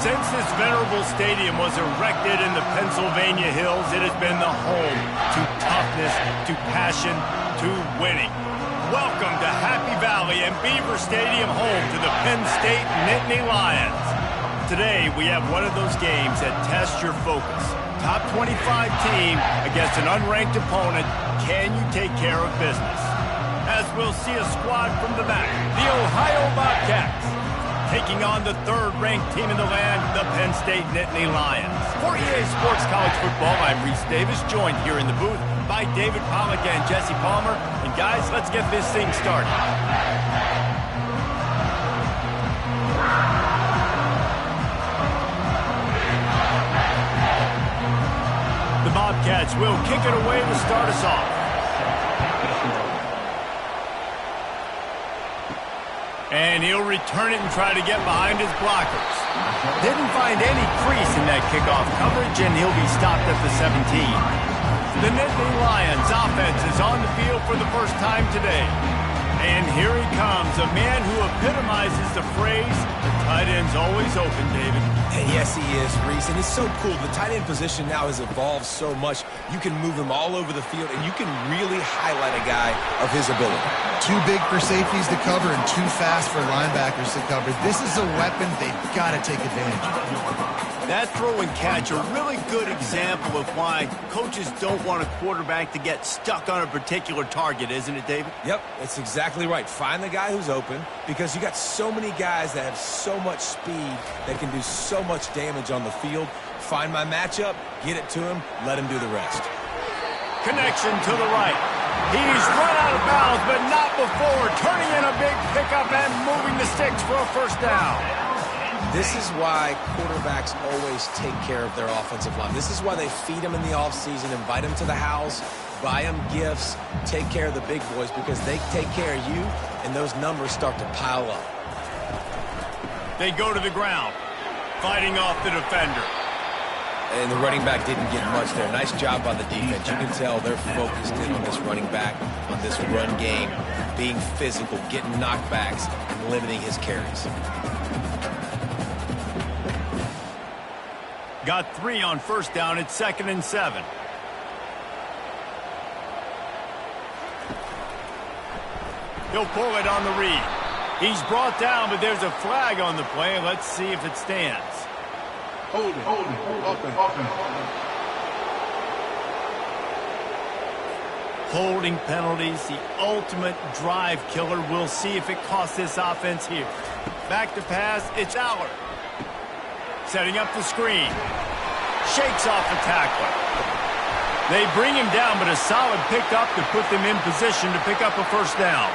Since this venerable stadium was erected in the Pennsylvania hills, it has been the home to toughness, to passion, to winning. Welcome to Happy Valley and Beaver Stadium, home to the Penn State Nittany Lions. Today, we have one of those games that tests your focus. Top 25 team against an unranked opponent. Can you take care of business? As we'll see a squad from the back, the Ohio Bobcats, taking on the third-ranked team in the land, the Penn State Nittany Lions. For EA Sports College Football, I'm Reese Davis, joined here in the booth by David Pollack and Jesse Palmer. And guys, let's get this thing started. The Bobcats will kick it away to start us off. And he'll return it and try to get behind his blockers. Didn't find any crease in that kickoff coverage, and he'll be stopped at the 17. The Nittany Lions offense is on the field for the first time today. And here he comes, a man who epitomizes the phrase, the tight end's always open, David. And yes, he is, Reese, and it's so cool. The tight end position now has evolved so much. You can move him all over the field, and you can really highlight a guy of his ability. Too big for safeties to cover and too fast for linebackers to cover. This is a weapon they've got to take advantage of. That throw and catch, a really good example of why coaches don't want a quarterback to get stuck on a particular target, isn't it, David? Yep, that's exactly right. Find the guy who's open, because you got so many guys that have so much speed that can do so much damage on the field. Find my matchup, get it to him, let him do the rest. Connection to the right. He's run out of bounds, but not before turning in a big pickup and moving the sticks for a first down. This is why quarterbacks always take care of their offensive line. This is why they feed them in the offseason, invite them to the house, buy them gifts, take care of the big boys, because they take care of you, and those numbers start to pile up. They go to the ground, fighting off the defender. And the running back didn't get much there. Nice job by the defense. You can tell they're focused in on this running back, on this run game, being physical, getting knockbacks, and limiting his carries. Got 3 on first down. It's 2nd and 7. He'll pull it on the read. He's brought down, but there's a flag on the play. Let's see if it stands. Hold it, open. Holding penalties, the ultimate drive killer. We'll see if it costs this offense here. Back to pass, it's Allard. Setting up the screen. Shakes off the tackler. They bring him down, but a solid pickup to put them in position to pick up a first down.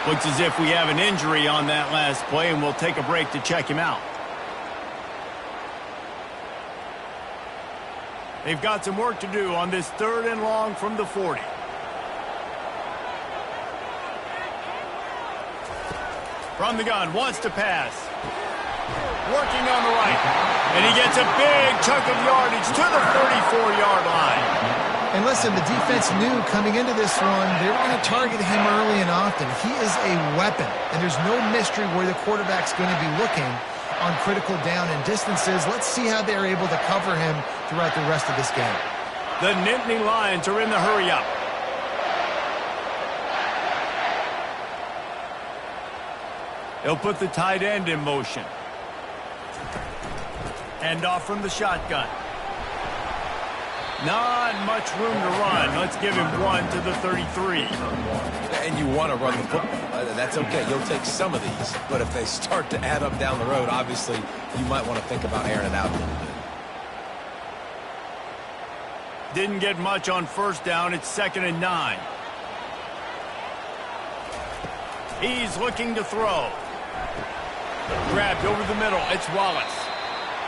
Looks as if we have an injury on that last play, and we'll take a break to check him out. They've got some work to do on this 3rd and long from the 40. From the gun, wants to pass. Working on the right. And he gets a big chunk of yardage to the 34-yard line. And listen, the defense knew coming into this one, they were going to target him early and often. He is a weapon, and there's no mystery where the quarterback's going to be looking on critical down and distances. Let's see how they're able to cover him throughout the rest of this game. The Nittany Lions are in the hurry-up. They'll put the tight end in motion. Hand off from the shotgun. Not much room to run. Let's give him 1 to the 33. And you want to run the football. That's okay. You'll take some of these. But if they start to add up down the road, obviously, you might want to think about airing it out a little bit. Didn't get much on first down. It's 2nd and 9. He's looking to throw. Grabbed over the middle. It's Wallace.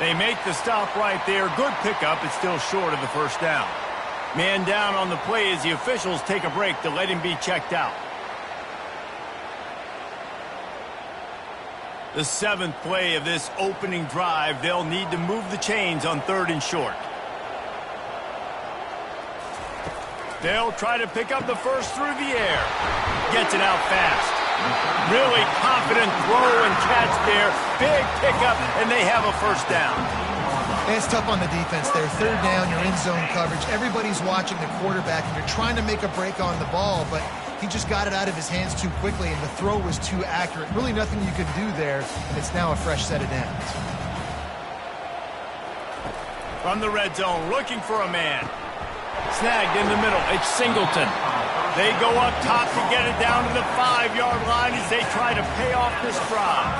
They make the stop right there. Good pickup. It's still short of the first down. Man down on the play as the officials take a break to let him be checked out. The 7th play of this opening drive. They'll need to move the chains on 3rd and short. They'll try to pick up the first through the air. Gets it out fast. Really confident throw and catch there. Big pickup, and they have a first down. And it's tough on the defense there. Third down, you're in zone coverage. Everybody's watching the quarterback, and you're trying to make a break on the ball, but he just got it out of his hands too quickly, and the throw was too accurate. Really nothing you could do there, and it's now a fresh set of downs. From the red zone, looking for a man. Snagged in the middle. It's Singleton. They go up top to get it down to the 5-yard line as they try to pay off this drive.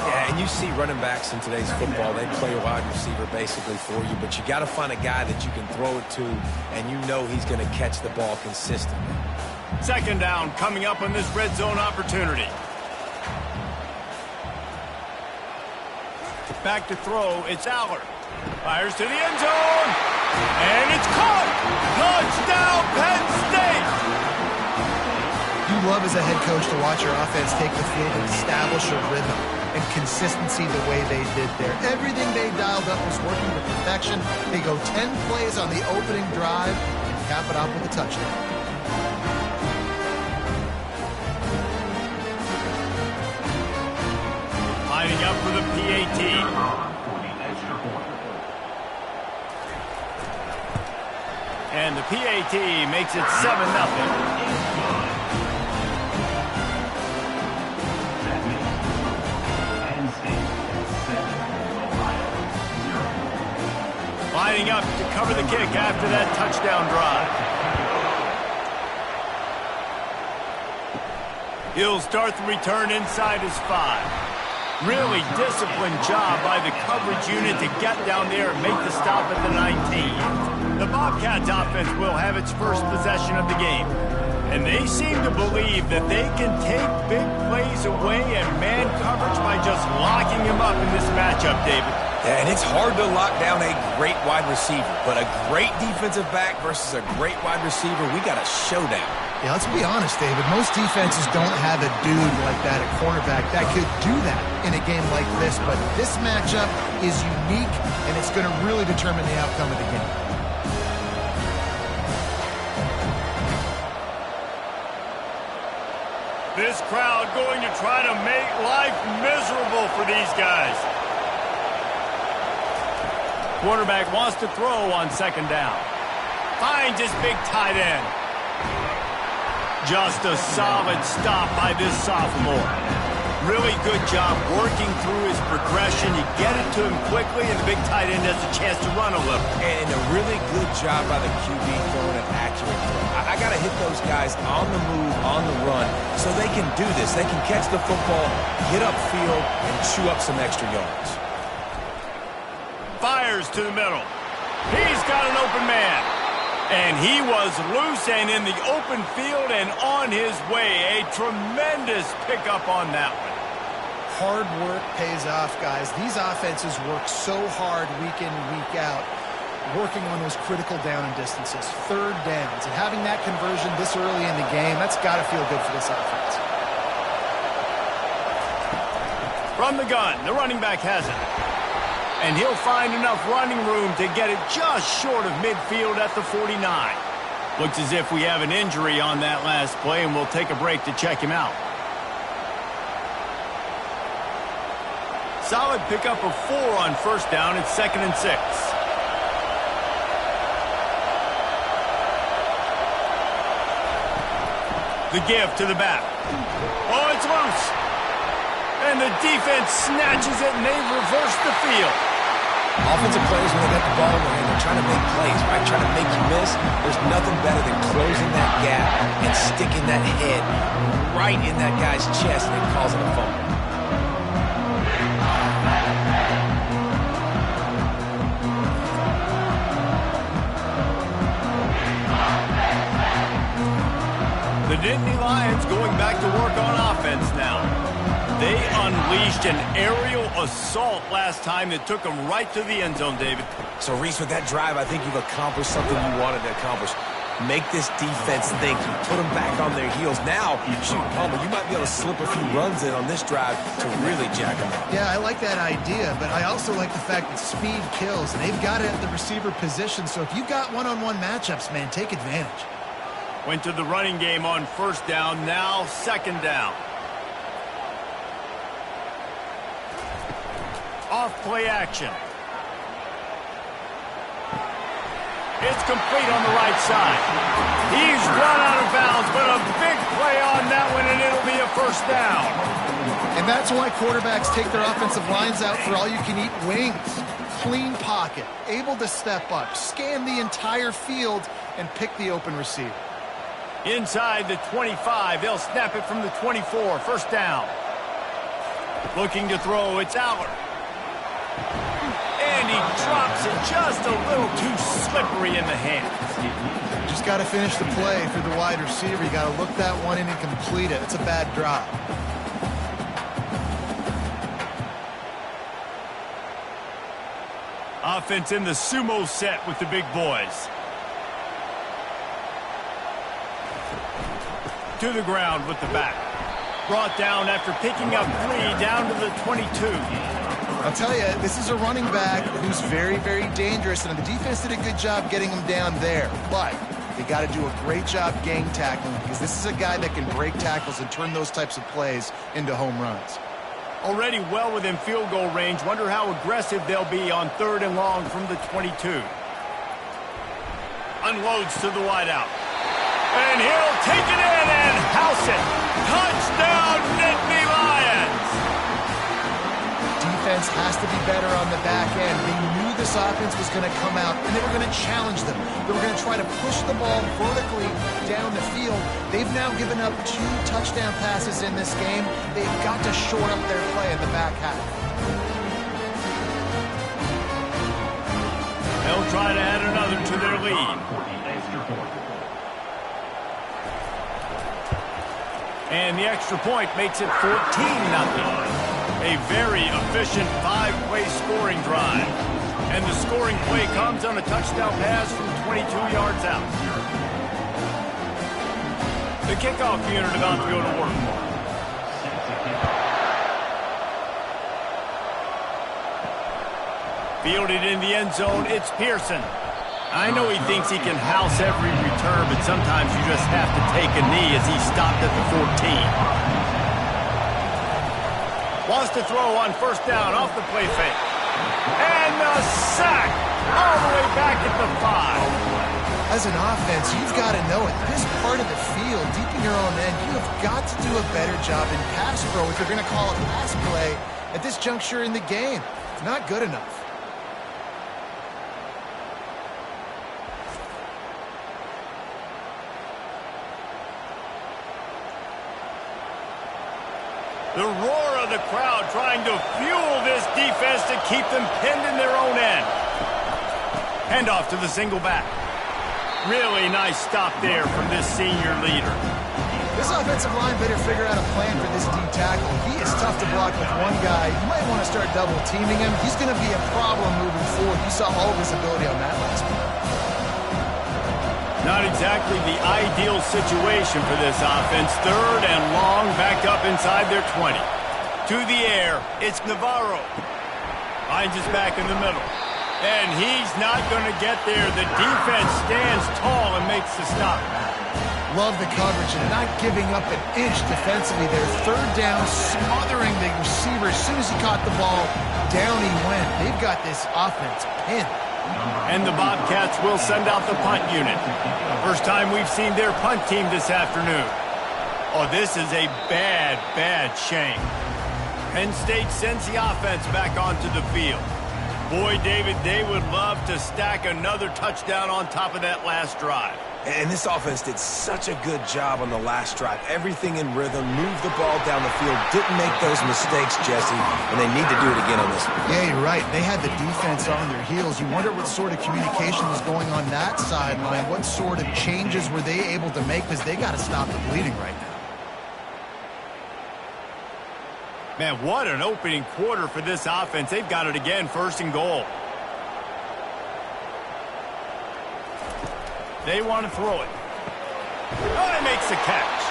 Yeah, and you see running backs in today's football, they play a wide receiver basically for you, but you got to find a guy that you can throw it to, and you know he's going to catch the ball consistently. Second down coming up on this red zone opportunity. Back to throw, it's Aller. Fires to the end zone, and it's caught! Touchdown, Penn State! You love as a head coach to watch your offense take the field and establish a rhythm and consistency the way they did there. Everything they dialed up was working to perfection. They go 10 plays on the opening drive and cap it off with a touchdown. Lining up for the PAT. And the PAT makes it 7-0. Lining up to cover the kick after that touchdown drive. He'll start the return inside his 5. Really disciplined job by the coverage unit to get down there and make the stop at the 19. The Bobcats offense will have its first possession of the game. And they seem to believe that they can take big plays away and man coverage by just locking him up in this matchup, David. Yeah, and it's hard to lock down a great wide receiver, but a great defensive back versus a great wide receiver, we got a showdown. Yeah, let's be honest, David. Most defenses don't have a dude like that at cornerback that could do that in a game like this, but this matchup is unique, and it's going to really determine the outcome of the game. This crowd going to try to make life miserable for these guys. Quarterback wants to throw on second down. Finds his big tight end. Just a solid stop by this sophomore. Really good job working through his progression. You get it to him quickly, and the big tight end has a chance to run a little. And a really good job by the QB throwing an accurate throw. I got to hit those guys on the move, on the run, so they can do this. They can catch the football, get upfield, and chew up some extra yards. Fires to the middle. He's got an open man. And he was loose and in the open field and on his way. A tremendous pickup on that one. Hard work pays off, guys. These offenses work so hard week in and week out, working on those critical down and distances, third downs. And having that conversion this early in the game, that's got to feel good for this offense. From the gun, the running back has it. And he'll find enough running room to get it just short of midfield at the 49. Looks as if we have an injury on that last play, and we'll take a break to check him out. Solid pickup of 4 on first down. It's 2nd and 6. The give to the back. Oh, it's loose. And the defense snatches it, and they reverse the field. Offensive players, when they get the ball in their hand, they're trying to make plays, right? Trying to make you miss. There's nothing better than closing that gap and sticking that head right in that guy's chest and causing a fumble. The Nittany Lions going back to work on offense now. They unleashed an aerial assault last time that took them right to the end zone, David. So, Reese, with that drive, I think you've accomplished something you wanted to accomplish. Make this defense think. You put them back on their heels. Now, shoot, Palmer, you might be able to slip a few runs in on this drive to really jack them up. Yeah, I like that idea, but I also like the fact that speed kills, and they've got it at the receiver position. So if you've got one-on-one matchups, man, take advantage. Went to the running game on first down, now second down. off play action. It's complete on the right side. He's run out of bounds, but a big play on that one, and it'll be a first down. And that's why quarterbacks take their offensive lines out for all-you-can-eat wings. Clean pocket, able to step up, scan the entire field, and pick the open receiver. Inside the 25, they'll snap it from the 24, first down. Looking to throw, it's Aller. And he drops it just a little too slippery in the hands. Just got to finish the play for the wide receiver. You got to look that one in and complete it. It's a bad drop. Offense in the sumo set with the big boys. To the ground with the back. Brought down after picking up 3 down to the 22. I'll tell you, this is a running back who's very, very dangerous, and the defense did a good job getting him down there. But they got to do a great job gang tackling because this is a guy that can break tackles and turn those types of plays into home runs. Already well within field goal range. Wonder how aggressive they'll be on 3rd and long from the 22. Unloads to the wideout. And he'll take it in and house it. Touchdown, Nittany Lions! Defense has to be better on the back end. They knew this offense was going to come out, and they were going to challenge them. They were going to try to push the ball vertically down the field. They've now given up 2 touchdown passes in this game. They've got to shore up their play in the back half. They'll try to add another to their lead. And the extra point makes it 14-0. A very efficient 5-play scoring drive. And the scoring play comes on a touchdown pass from 22 yards out. The kickoff unit about to go to work. Fielded in the end zone, it's Pearson. I know he thinks he can house every return, but sometimes you just have to take a knee as he stopped at the 14. Wants to throw on first down off the play fake. And the sack all the way back at the 5. As an offense, you've got to know it. This part of the field, deep in your own end, you have got to do a better job in pass pro if you're going to call a pass play at this juncture in the game. It's not good enough. The roar of the crowd trying to fuel this defense to keep them pinned in their own end. Handoff to the single back. Really nice stop there from this senior leader. This offensive line better figure out a plan for this D tackle. He is tough to block with one guy. You might want to start double teaming him. He's going to be a problem moving forward. You saw all of his ability on that last play. Not exactly the ideal situation for this offense. 3rd and long, backed up inside their 20. To the air, it's Navarro. Finds his back in the middle. And he's not going to get there. The defense stands tall and makes the stop. Love the coverage and not giving up an inch defensively there. 3rd down, smothering the receiver. As soon as he caught the ball, down he went. They've got this offense pinned. And the Bobcats will send out the punt unit. First time we've seen their punt team this afternoon. Oh, this is a bad, bad shame. Penn State sends the offense back onto the field. Boy, David, they would love to stack another touchdown on top of that last drive. And this offense did such a good job on the last drive. Everything in rhythm, moved the ball down the field, didn't make those mistakes, Jesse, and they need to do it again on this one. Yeah, you're right. They had the defense on their heels. You wonder what sort of communication was going on that sideline. What sort of changes were they able to make because they got to stop the bleeding right now. Man, what an opening quarter for this offense. They've got it again, 1st and goal. They want to throw it. Oh, he makes the catch.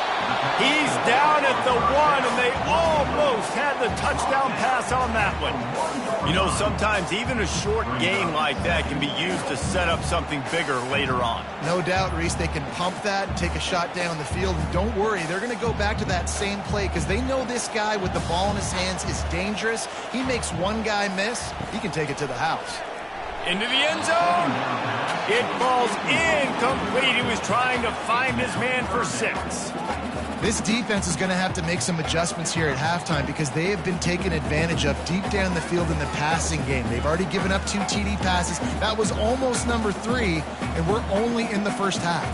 He's down at the 1, and they almost had the touchdown pass on that one. You know, sometimes even a short gain like that can be used to set up something bigger later on. No doubt, Reese, they can pump that and take a shot down the field. And don't worry, they're going to go back to that same play because they know this guy with the ball in his hands is dangerous. He makes one guy miss, he can take it to the house. Into the end zone. It falls incomplete. He was trying to find his man for 6. This defense is going to have to make some adjustments here at halftime because they have been taken advantage of deep down the field in the passing game. They've already given up 2 TD passes. That was almost number 3, and we're only in the first half.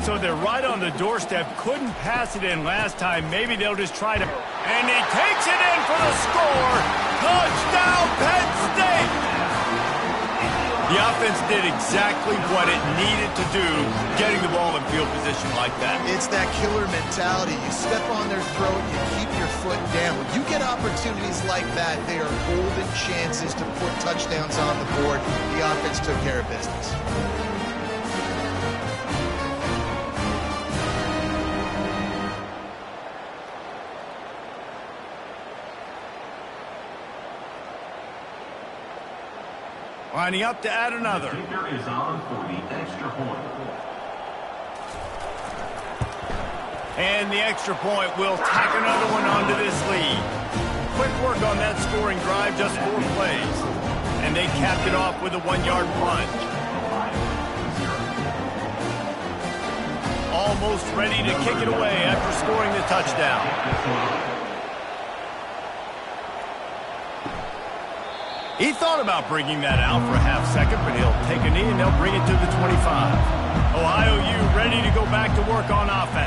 So they're right on the doorstep. Couldn't pass it in last time. Maybe they'll just try to... And he takes it in for the score. Touchdown, Penn State! The offense did exactly what it needed to do, getting the ball in field position like that. It's that killer mentality. You step on their throat, you keep your foot down. When you get opportunities like that, they are golden chances to put touchdowns on the board. The offense took care of business. Lining up to add another. The kicker is on for the extra point. And the extra point will tack another one onto this lead. Quick work on that scoring drive, just 4 plays. And they capped it off with a 1-yard plunge. Almost ready to kick it away after scoring the touchdown. He thought about bringing that out for a half second, but he'll take a knee and they'll bring it to the 25. Ohio U ready to go back to work on offense.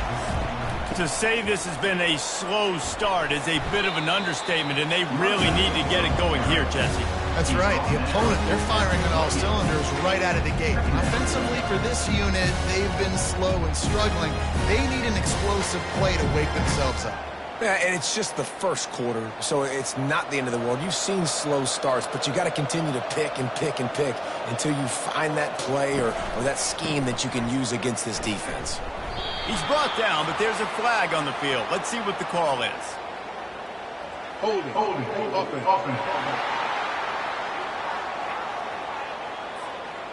To say this has been a slow start is a bit of an understatement, and they really need to get it going here, Jesse. That's right. The opponent, they're firing on all cylinders right out of the gate. Offensively for this unit, they've been slow and struggling. They need an explosive play to wake themselves up. Yeah, and it's just the first quarter, so it's not the end of the world. You've seen slow starts, but you got to continue to pick and pick and pick until you find that play or that scheme that you can use against this defense. He's brought down, but there's a flag on the field. Let's see what the call is. Holding, offense.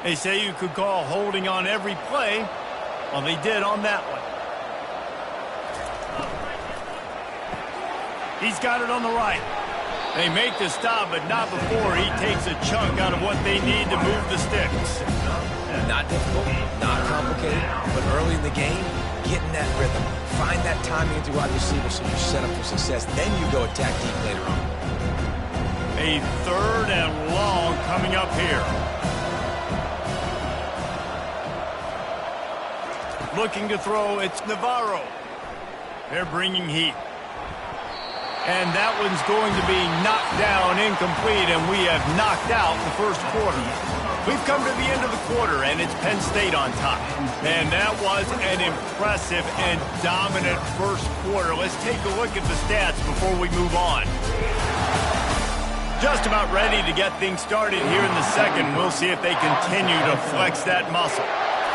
They say you could call holding on every play. Well, they did on that one. He's got it on the right. They make the stop, but not before he takes a chunk out of what they need to move the sticks. Not difficult, not complicated, but early in the game, get in that rhythm. Find that timing into wide receiver so you're set up for success. Then you go attack deep later on. A 3rd and long coming up here. Looking to throw, it's Navarro. They're bringing heat. And that one's going to be knocked down incomplete, and we have knocked out the first quarter. We've come to the end of the quarter, and it's Penn State on top. And that was an impressive and dominant first quarter. Let's take a look at the stats before we move on. Just about ready to get things started here in the second. We'll see if they continue to flex that muscle.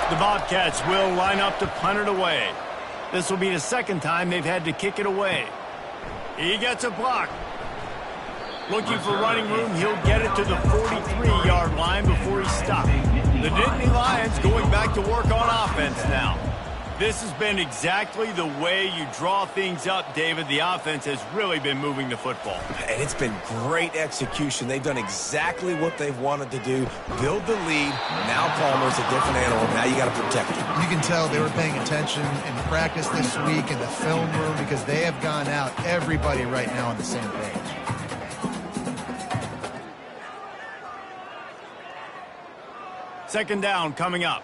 The Bobcats will line up to punt it away. This will be the second time they've had to kick it away. He gets a block. Looking for running room, he'll get it to the 43-yard line before he stopped. The Nittany Lions going back to work on offense now. This has been exactly the way you draw things up, David. The offense has really been moving the football. And it's been great execution. They've done exactly what they've wanted to do. Build the lead. Now Palmer's a different animal. Now you got to protect him. You can tell they were paying attention in practice this week in the film room because they have gone out, everybody right now on the same page. Second down coming up.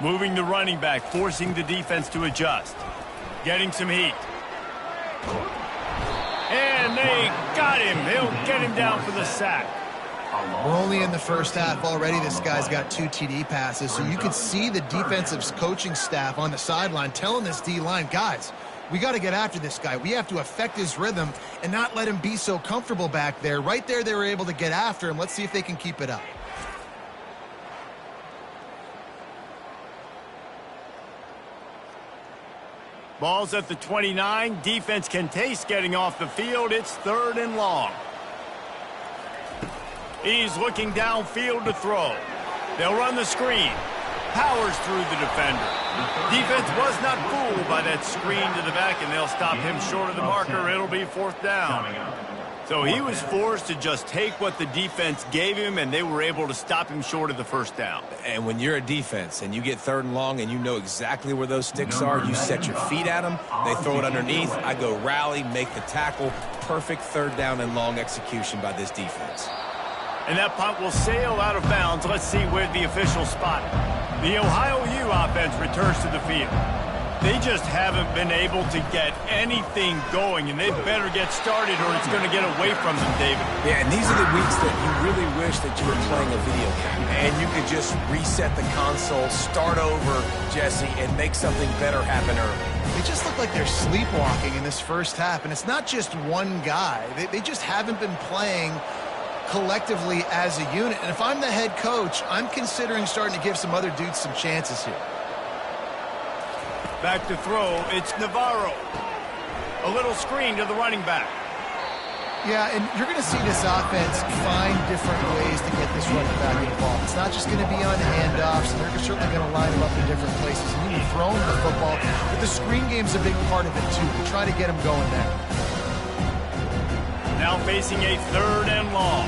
Moving the running back, forcing the defense to adjust. Getting some heat. And they got him. They'll get him down for the sack. We're only in the first half already. This guy's got 2 TD passes, so you could see the defensive coaching staff on the sideline telling this D-line, guys, we got to get after this guy. We have to affect his rhythm and not let him be so comfortable back there. Right there, they were able to get after him. Let's see if they can keep it up. Ball's at the 29. Defense can taste getting off the field. It's 3rd and long. He's looking downfield to throw. They'll run the screen. Powers through the defender. Defense was not fooled by that screen to the back, and they'll stop him short of the marker. It'll be 4th down. So he was forced to just take what the defense gave him, and they were able to stop him short of the 1st down. And when you're a defense and you get 3rd and long and you know exactly where those sticks are, you set your feet at them, they throw it underneath, I go rally, make the tackle. Perfect 3rd down and long execution by this defense. And that punt will sail out of bounds. Let's see where the official spot it. The Ohio U offense returns to the field. They just haven't been able to get anything going, and they better get started or it's going to get away from them, David. Yeah, and these are the weeks that you really wish that you were playing a video game and you could just reset the console, start over, Jesse, and make something better happen early. They just look like they're sleepwalking in this first half, and it's not just one guy. They just haven't been playing collectively as a unit. And if I'm the head coach, I'm considering starting to give some other dudes some chances here. Back to throw, it's Navarro. A little screen to the running back. Yeah, and you're going to see this offense find different ways to get this running back involved. It's not just going to be on handoffs, and they're certainly going to line him up in different places. And you can throw him the football, but the screen game's a big part of it, too, to try to get him going there. Now facing a 3rd and long.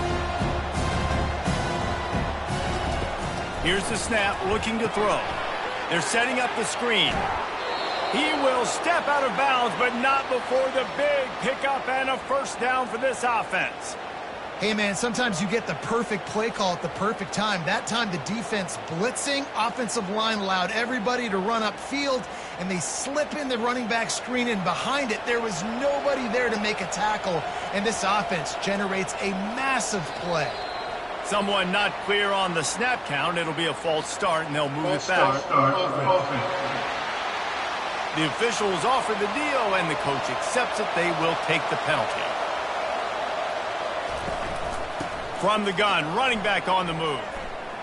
Here's the snap, looking to throw. They're setting up the screen. He will step out of bounds, but not before the big pickup and a 1st down for this offense. Hey, man, sometimes you get the perfect play call at the perfect time. That time the defense blitzing, offensive line allowed everybody to run upfield, and they slip in the running back screen, and behind it there was nobody there to make a tackle, and this offense generates a massive play. Someone not clear on the snap count. It'll be a false start, and they'll move it back. The officials offer the deal, and the coach accepts it. They will take the penalty. From the gun, running back on the move.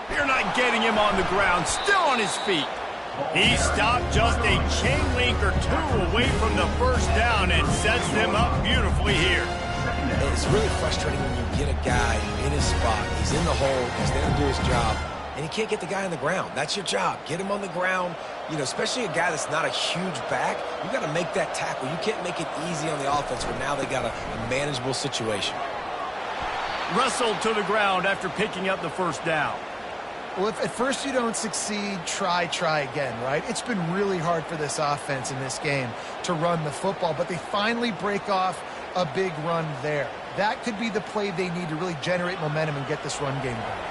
You're not getting him on the ground, still on his feet. He stopped just a chain link or 2 away from the 1st down and sets them up beautifully here. It's really frustrating when you get a guy in his spot. He's in the hole, he's there to do his job, and he can't get the guy on the ground. That's your job. Get him on the ground. You know, especially a guy that's not a huge back, you got to make that tackle. You can't make it easy on the offense where now they got a manageable situation. Wrestled to the ground after picking up the 1st down. Well, if at first you don't succeed, try again, right? It's been really hard for this offense in this game to run the football, but they finally break off a big run there. That could be the play they need to really generate momentum and get this run game going.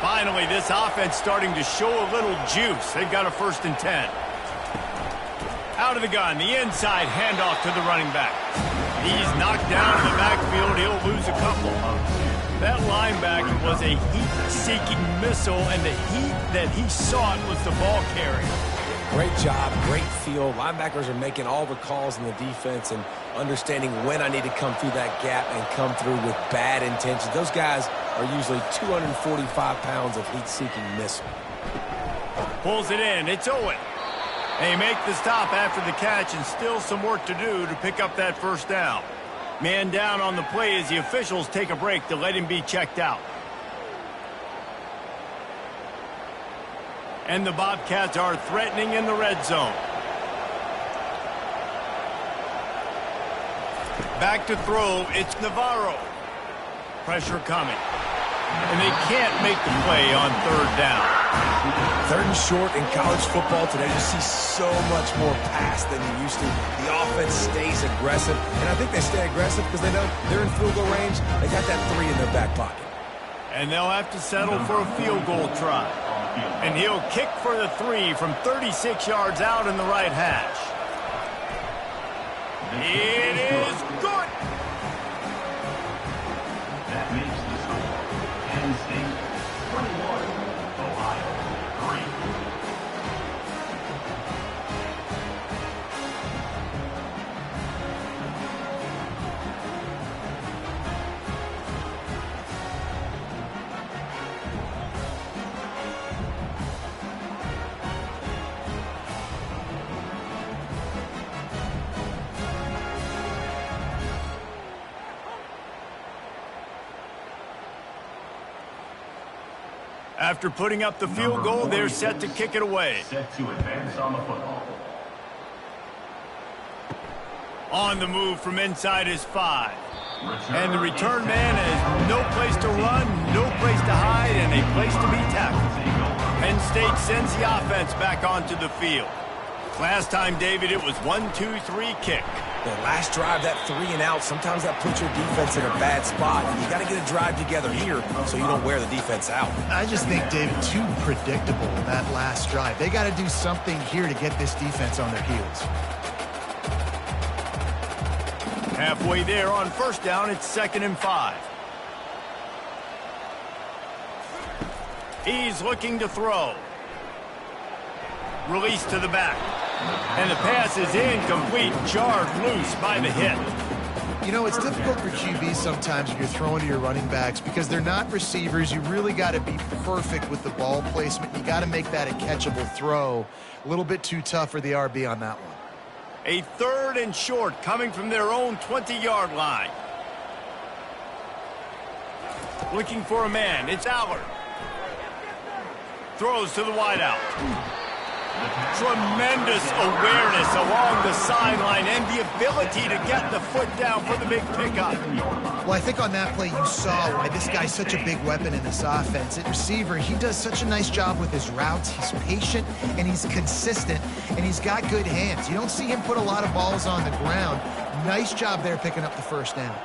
Finally, this offense starting to show a little juice. They've got a 1st and 10. Out of the gun, the inside handoff to the running back. He's knocked down in the backfield. He'll lose a couple. That linebacker was a heat-seeking missile, and the heat that he sought was the ball carrier. Great job, great feel. Linebackers are making all the calls in the defense and understanding when I need to come through that gap and come through with bad intentions. Those guys are usually 245 pounds of heat-seeking missile. Pulls it in. It's Owen. They make the stop after the catch, and still some work to do to pick up that 1st down. Man down on the play as the officials take a break to let him be checked out. And the Bobcats are threatening in the red zone. Back to throw, it's Navarro. Pressure coming. And they can't make the play on 3rd down. 3rd and short in college football today, you see so much more pass than you used to. The offense stays aggressive, and I think they stay aggressive because they know they're in field goal range. They got that 3 in their back pocket. And they'll have to settle for a field goal try. And he'll kick for the 3 from 36 yards out in the right hash. It is good. That makes the score Penn State 21, Ohio 3. After putting up the field goal, they're set to kick it away. Set to advance on the football. On the move from inside his 5. And the return man has no place to run, no place to hide, and a place to be tackled. Penn State sends the offense back onto the field. Last time, David, it was 1-2-3 kick. The last drive, that 3 and out, sometimes that puts your defense in a bad spot. You got to get a drive together here so you don't wear the defense out. I just think, David, too predictable that last drive. They got to do something here to get this defense on their heels. Halfway there on first down, it's 2nd and 5. He's looking to throw. Release to the back. And the pass is incomplete, jarred loose by the hit. You know, it's difficult for QBs sometimes when you're throwing to your running backs because they're not receivers. You really got to be perfect with the ball placement. You got to make that a catchable throw. A little bit too tough for the RB on that one. A 3rd and short coming from their own 20-yard line. Looking for a man. It's Allard. Throws to the wideout. Tremendous awareness along the sideline and the ability to get the foot down for the big pickup. Well, I think on that play you saw why this guy's such a big weapon in this offense. At receiver, he does such a nice job with his routes. He's patient and he's consistent and he's got good hands. You don't see him put a lot of balls on the ground. Nice job there picking up the first down.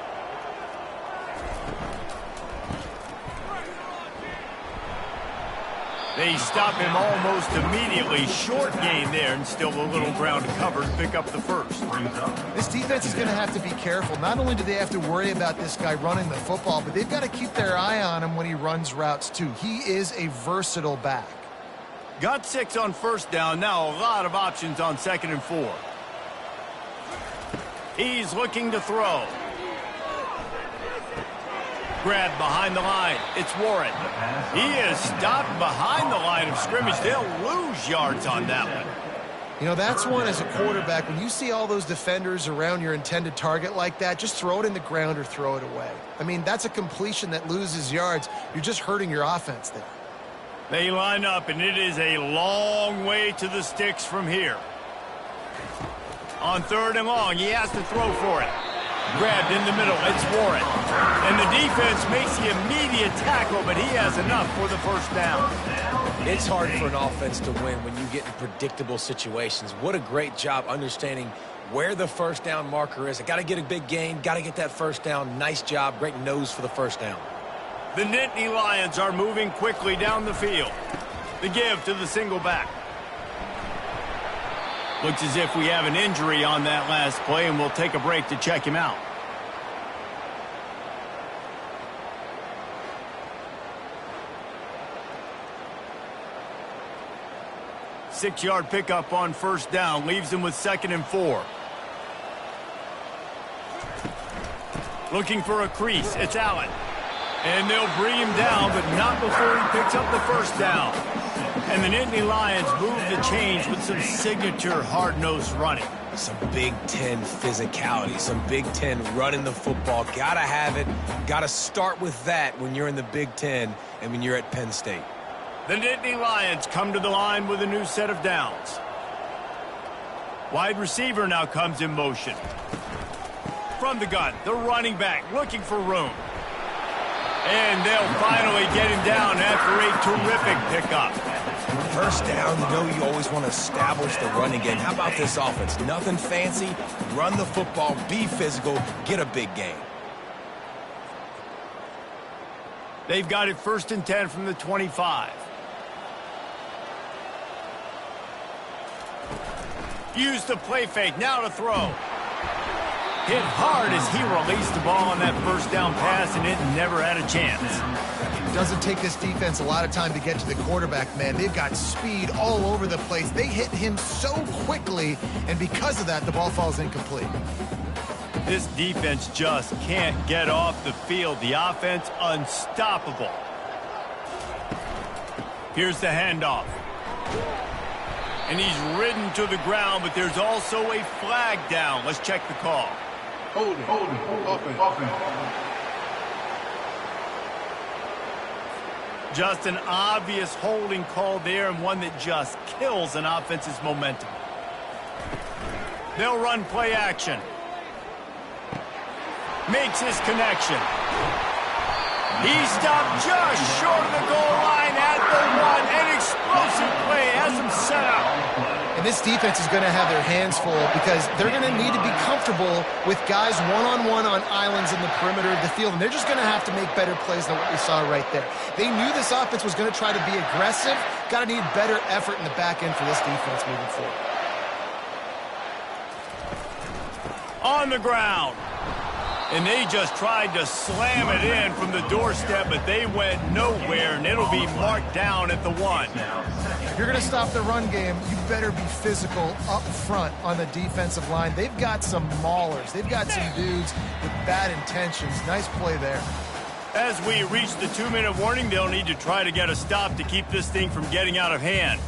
They stop him almost immediately. Short gain there, and still a little ground covered to pick up the first. This defense is going to have to be careful. Not only do they have to worry about this guy running the football, but they've got to keep their eye on him when he runs routes too. He is a versatile back. Got 6 on first down. Now a lot of options on 2nd and 4. He's looking to throw. Grabbed behind the line. It's Warren. He is stopped behind the line of scrimmage. They'll lose yards on that one. You know, that's one as a quarterback. When you see all those defenders around your intended target like that, just throw it in the ground or throw it away. I mean, that's a completion that loses yards. You're just hurting your offense there. They line up, and it is a long way to the sticks from here. On 3rd and long, he has to throw for it. Grabbed in the middle, it's Warren. And the defense makes the immediate tackle, but he has enough for the first down. It's hard for an offense to win when you get in predictable situations. What a great job understanding where the first down marker is. I got to get a big gain, got to get that first down. Nice job, great nose for the first down. The Nittany Lions are moving quickly down the field. The give to the single back. Looks as if we have an injury on that last play, and we'll take a break to check him out. Six-yard pickup on first down leaves him with 2nd and 4. Looking for a crease. It's Allen. And they'll bring him down, but not before he picks up the first down. And the Nittany Lions move the change with some signature hard-nosed running. Some Big Ten physicality, some Big Ten running the football. Gotta have it. Gotta start with that when you're in the Big Ten and when you're at Penn State. The Nittany Lions come to the line with a new set of downs. Wide receiver now comes in motion. From the gun, the running back looking for room. And they'll finally get him down after a terrific pickup. First down, you know you always want to establish the running game. How about this offense? Nothing fancy. Run the football, be physical, get a big gain. They've got it 1st and 10 from the 25. Use the play fake, now to throw. Hit hard as he released the ball on that first down pass, and it never had a chance. Doesn't take this defense a lot of time to get to the quarterback, man. They've got speed all over the place. They hit him so quickly, and because of that, the ball falls incomplete. This defense just can't get off the field. The offense unstoppable. Here's the handoff. And he's ridden to the ground, but there's also a flag down. Let's check the call. Holding, offense. Just an obvious holding call there, and one that just kills an offense's momentum. They'll run play action. Makes his connection. He stopped just short of the goal line at the 1. An explosive play has him set up. And this defense is going to have their hands full because they're going to need to be comfortable with guys one-on-one on islands in the perimeter of the field. And they're just going to have to make better plays than what we saw right there. They knew this offense was going to try to be aggressive. Got to need better effort in the back end for this defense moving forward. On the ground. And they just tried to slam it in from the doorstep, but they went nowhere, and it'll be marked down at the 1. If you're going to stop the run game, you better be physical up front on the defensive line. They've got some maulers. They've got some dudes with bad intentions. Nice play there. As we reach the 2-minute warning, they'll need to try to get a stop to keep this thing from getting out of hand.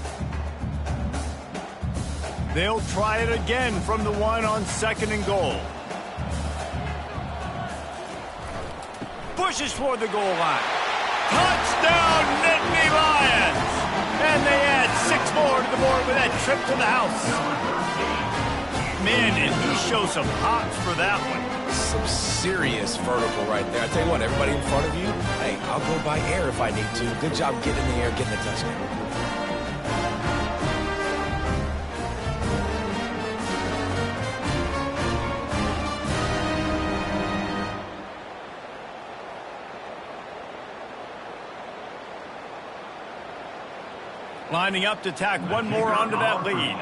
They'll try it again from the 1 on 2nd and goal. Pushes toward the goal line. Touchdown, Nittany Lions! And they add 6 more to the board with that trip to the house. Man, and he shows some hops for that one. Some serious vertical right there. I tell you what, everybody in front of you, hey, I'll go by air if I need to. Good job getting in the air, getting the touchdown. Lining up to tack one more onto that lead.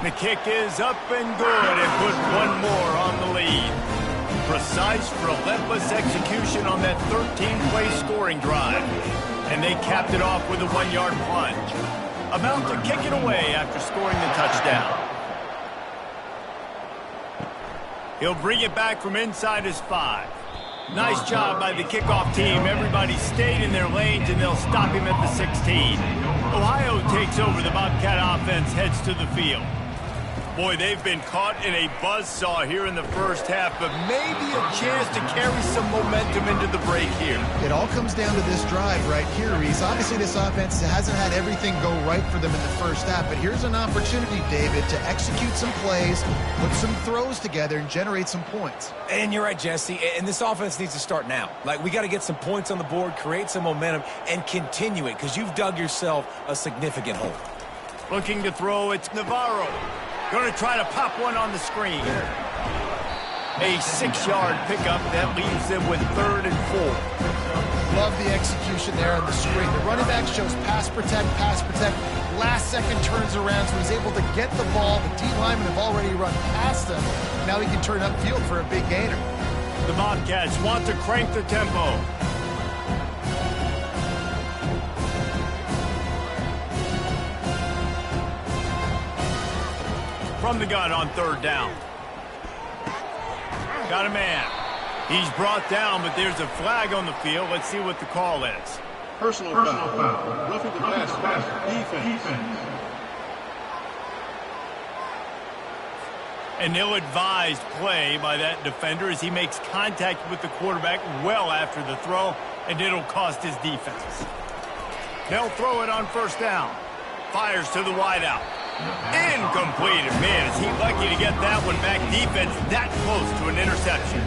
The kick is up and good and put one more on the lead. Precise, relentless execution on that 13-play scoring drive. And they capped it off with a 1-yard plunge. About to kick it away after scoring the touchdown. He'll bring it back from inside his 5. Nice job by the kickoff team. Everybody stayed in their lanes, and they'll stop him at the 16. Ohio takes over. The Bobcat offense heads to the field. Boy, they've been caught in a buzzsaw here in the first half, but maybe a chance to carry some momentum into the break here. It all comes down to this drive right here, Reese. Obviously, this offense hasn't had everything go right for them in the first half, but here's an opportunity, David, to execute some plays, put some throws together, and generate some points. And you're right, Jesse, and this offense needs to start now. Like, we got to get some points on the board, create some momentum, and continue it, because you've dug yourself a significant hole. Looking to throw, it's Navarro. Going to try to pop one on the screen. A 6-yard pickup that leaves them with 3rd and 4. Love the execution there on the screen. The running back shows pass protect. Last second turns around, so he's able to get the ball. The D linemen have already run past him. Now he can turn upfield for a big gainer. The Bobcats want to crank the tempo. From the gun on 3rd down. Got a man. He's brought down, but there's a flag on the field. Let's see what the call is. Personal foul. Roughing the pass. Defense. An ill-advised play by that defender as he makes contact with the quarterback well after the throw, and it'll cost his defense. They'll throw it on 1st down. Fires to the wideout. Incomplete. Man, is he lucky to get that one back. Defense that close to an interception.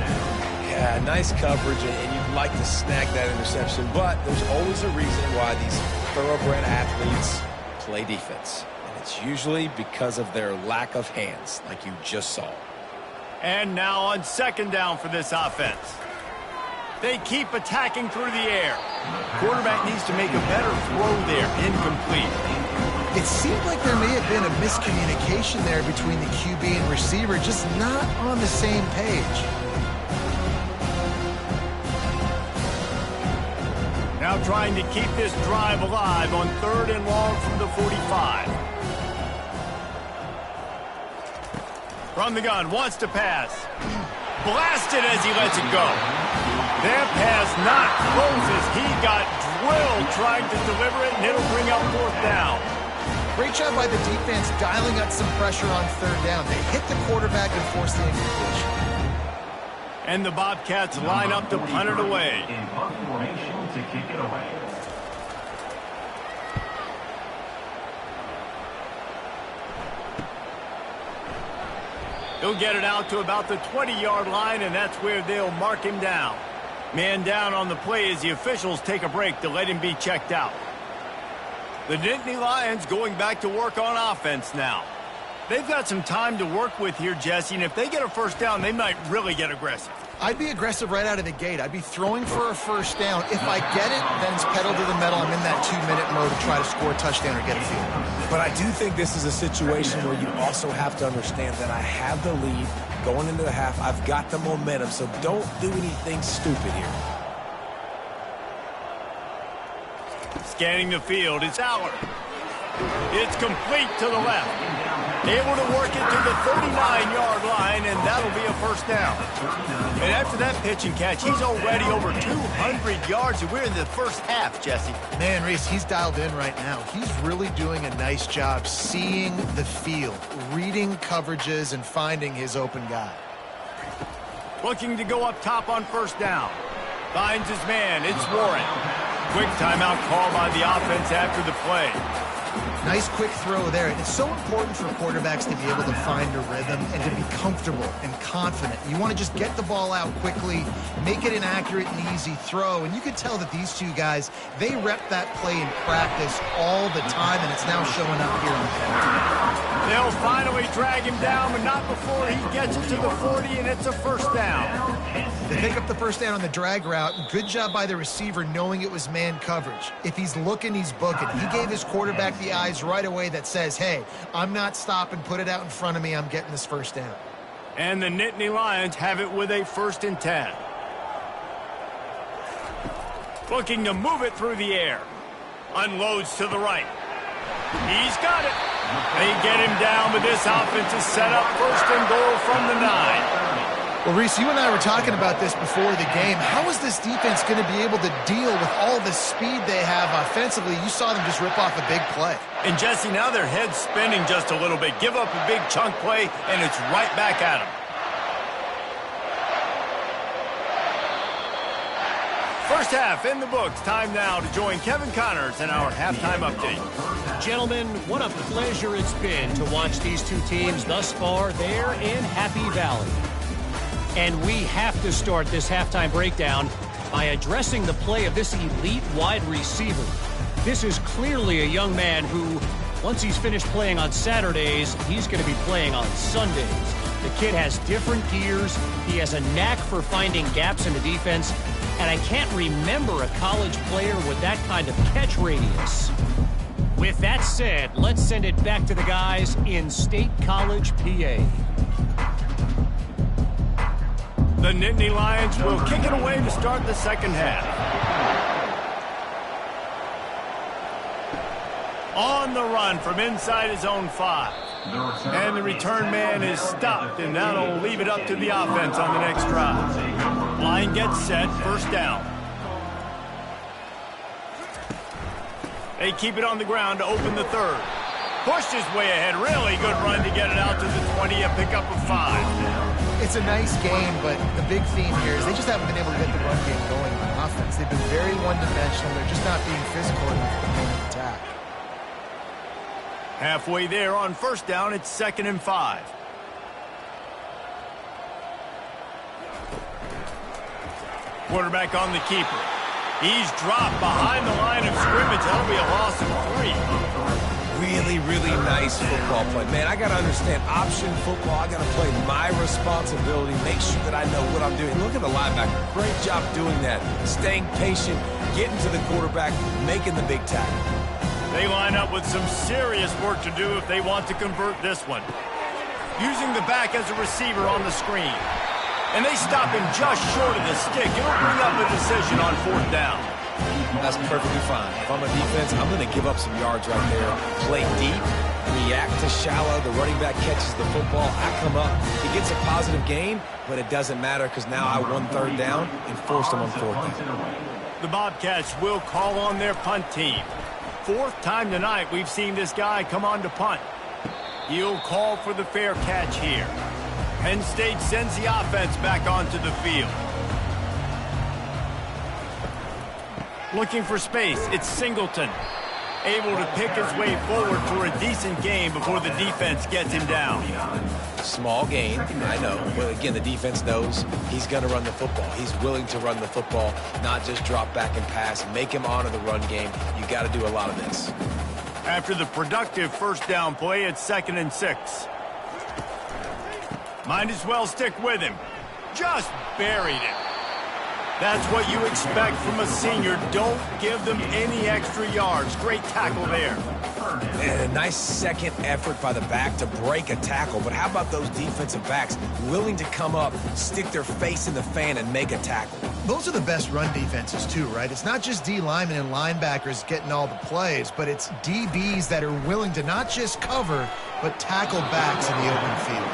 Yeah, nice coverage, and you'd like to snag that interception, but there's always a reason why these thoroughbred athletes play defense. And it's usually because of their lack of hands, like you just saw. And now on 2nd down for this offense. They keep attacking through the air. Quarterback needs to make a better throw there. Incomplete. It seemed like there may have been a miscommunication there between the QB and receiver, just not on the same page. Now trying to keep this drive alive on 3rd and long from the 45. From the gun, wants to pass. Blasted as he lets it go. That pass not close as he got drilled trying to deliver it, and it'll bring up 4th down. Great job by the defense dialing up some pressure on 3rd down. They hit the quarterback and forced the incompletion. And the Bobcats line up to punt it away. In punt formation to kick it away. He'll get it out to about the 20-yard line, and that's where they'll mark him down. Man down on the play as the officials take a break to let him be checked out. The Nittany Lions going back to work on offense now. They've got some time to work with here, Jesse, and if they get a first down, they might really get aggressive. I'd be aggressive right out of the gate. I'd be throwing for a first down. If I get it, then it's pedal to the metal. I'm in that 2-minute mode to try to score a touchdown or get a field. But I do think this is a situation where you also have to understand that I have the lead going into the half. I've got the momentum, so don't do anything stupid here. Scanning the field, it's Aller. It's complete to the left. Able to work it to the 39-yard line, and that'll be a first down. And after that pitch and catch, he's already over 200 yards, and we're in the first half, Jesse. Man, Reese, he's dialed in right now. He's really doing a nice job seeing the field, reading coverages, and finding his open guy. Looking to go up top on first down. Finds his man. It's Warren. Quick timeout call by the offense after the play. Nice quick throw there. It's so important for quarterbacks to be able to find a rhythm and to be comfortable and confident. You want to just get the ball out quickly, make it an accurate and easy throw. And you can tell that these two guys, they rep that play in practice all the time, and it's now showing up here on the field. They'll finally drag him down, but not before he gets it to the 40, and it's a first down. They pick up the first down on the drag route. Good job by the receiver knowing it was man coverage. If he's looking, he's booking. He gave his quarterback the eyes right away that says, hey, I'm not stopping, put it out in front of me, I'm getting this first down. And the Nittany Lions have it with a 1st and 10. Looking to move it through the air. Unloads to the right. He's got it. They get him down, but this offense is set up 1st and goal from the 9. Well, Reese, you and I were talking about this before the game. How is this defense going to be able to deal with all the speed they have offensively? You saw them just rip off a big play. And, Jesse, now their head's spinning just a little bit. Give up a big chunk play, and it's right back at them. First half in the books. Time now to join Kevin Connors in our halftime update. Gentlemen, what a pleasure it's been to watch these two teams thus far there in Happy Valley. And we have to start this halftime breakdown by addressing the play of this elite wide receiver. This is clearly a young man who, once he's finished playing on Saturdays, he's going to be playing on Sundays. The kid has different gears. He has a knack for finding gaps in the defense. And I can't remember a college player with that kind of catch radius. With that said, let's send it back to the guys in State College, PA. The Nittany Lions will kick it away to start the second half. On the run from inside his own 5. And the return man is stopped, and that'll leave it up to the offense on the next drive. Line gets set, first down. They keep it on the ground to open the 3rd. Pushed his way ahead, really good run to get it out to the 20, a pickup of 5. It's a nice game, but the big theme here is they just haven't been able to get the run game going on offense. They've been very one-dimensional. They're just not being physical enough at the point of attack. Halfway there on first down, it's 2nd and 5. Quarterback on the keeper. He's dropped behind the line of scrimmage. That'll be a loss of 3. Really, really nice football play. Man, I got to understand option football. I got to play my responsibility, make sure that I know what I'm doing. Look at the linebacker. Great job doing that. Staying patient, getting to the quarterback, making the big tackle. They line up with some serious work to do if they want to convert this one. Using the back as a receiver on the screen. And they stop him just short of the stick. It'll bring up a decision on 4th down. That's perfectly fine. If I'm a defense, I'm going to give up some yards right there. Play deep, react to shallow. The running back catches the football. I come up. He gets a positive gain, but it doesn't matter because now I won 3rd down and forced him on 4th down. The Bobcats will call on their punt team. 4th time tonight we've seen this guy come on to punt. He'll call for the fair catch here. Penn State sends the offense back onto the field. Looking for space, it's Singleton. Able to pick his way forward for a decent game before the defense gets him down. Small gain, I know. But again, the defense knows he's going to run the football. He's willing to run the football, not just drop back and pass. Make him honor the run game. You got to do a lot of this. After the productive first down play, it's 2nd and 6. Might as well stick with him. Just buried it. That's what you expect from a senior. Don't give them any extra yards. Great tackle there. And a nice second effort by the back to break a tackle. But how about those defensive backs willing to come up, stick their face in the fan, and make a tackle? Those are the best run defenses too, right? It's not just D linemen and linebackers getting all the plays, but it's DBs that are willing to not just cover, but tackle backs in the open field.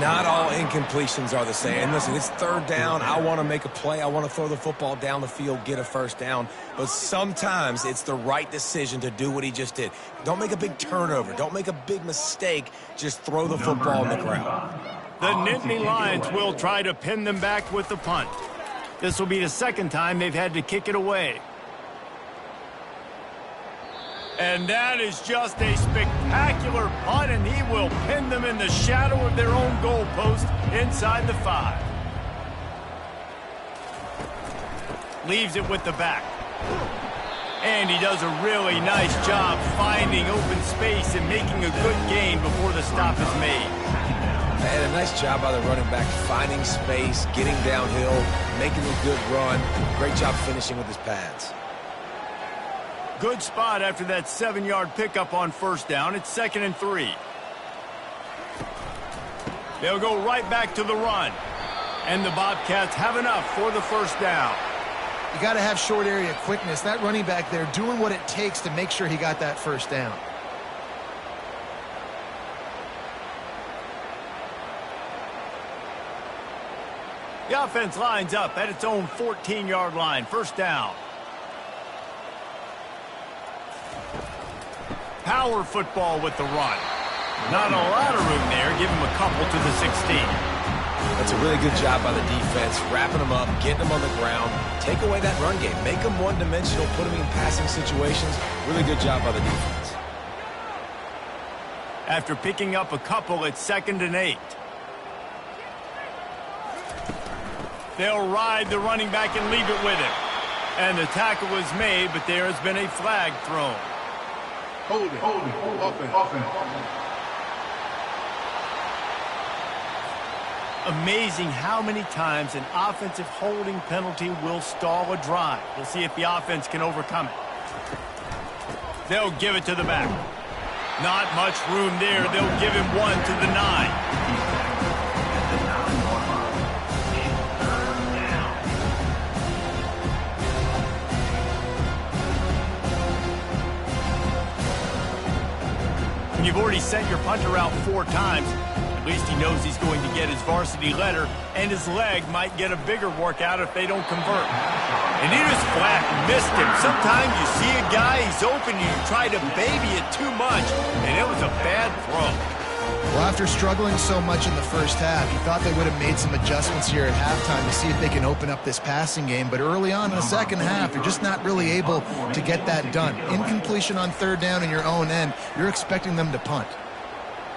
Not all incompletions are the same. And listen, it's 3rd down. I want to make a play. I want to throw the football down the field, get a first down. But sometimes it's the right decision to do what he just did. Don't make a big turnover. Don't make a big mistake. Just throw the football on the ground. The Nittany Lions will try to pin them back with the punt. This will be the 2nd time they've had to kick it away. And that is just a spectacular punt, and he will pin them in the shadow of their own goalpost inside the 5. Leaves it with the back. And he does a really nice job finding open space and making a good gain before the stop is made. And a nice job by the running back, finding space, getting downhill, making a good run. Great job finishing with his pads. Good spot after that 7-yard pickup on first down. It's 2nd and 3. They'll go right back to the run. And the Bobcats have enough for the first down. You got to have short area quickness. That running back there doing what it takes to make sure he got that first down. The offense lines up at its own 14-yard line. First down. Power football with the run. Not a lot of room there. Give him a couple to the 16. That's a really good job by the defense, wrapping them up, getting them on the ground. Take away that run game. Make them one-dimensional, put them in passing situations. Really good job by the defense. After picking up a couple, it's 2nd and 8. They'll ride the running back and leave it with him. And the tackle was made, but there has been a flag thrown. Hold it. Offense. Amazing how many times an offensive holding penalty will stall a drive. We'll see if the offense can overcome it. They'll give it to the back. Not much room there. They'll give him one to the 9. When you've already sent your punter out 4 times, at least he knows he's going to get his varsity letter, and his leg might get a bigger workout if they don't convert. And he just flat missed him. Sometimes you see a guy, he's open, and you try to baby it too much, and it was a bad throw. Well, after struggling so much in the first half, you thought they would have made some adjustments here at halftime to see if they can open up this passing game. But early on in the second half, you're just not really able to get that done. Incompletion on 3rd down in your own end, you're expecting them to punt.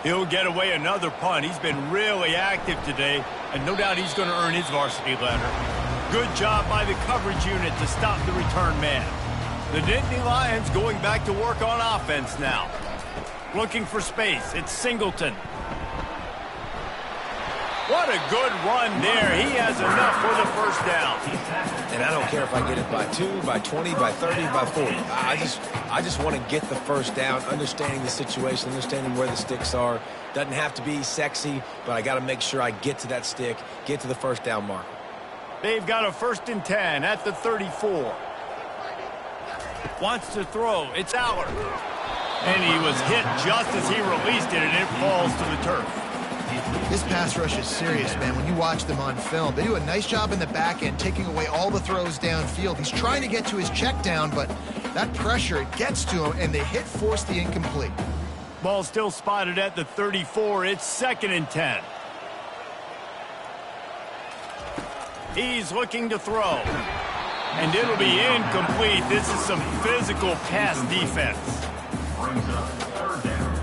He'll get away another punt. He's been really active today, and no doubt he's going to earn his varsity letter. Good job by the coverage unit to stop the return man. The Nittany Lions going back to work on offense now. Looking for space. It's Singleton. What a good run there. He has enough for the first down. And I don't care if I get it by 2, by 20, by 30, by 40. I just want to get the first down, understanding the situation, understanding where the sticks are. Doesn't have to be sexy, but I got to make sure I get to that stick, get to the first down marker. They've got a 1st and 10 at the 34. Wants to throw. It's Aller. And he was hit just as he released it, and it falls to the turf. This pass rush is serious, man. When you watch them on film, they do a nice job in the back end, taking away all the throws downfield. He's trying to get to his check down, but that pressure, it gets to him, and the hit forced the incomplete. Ball still spotted at the 34. It's 2nd and 10. He's looking to throw. And it'll be incomplete. This is some physical pass defense. Brings up third down.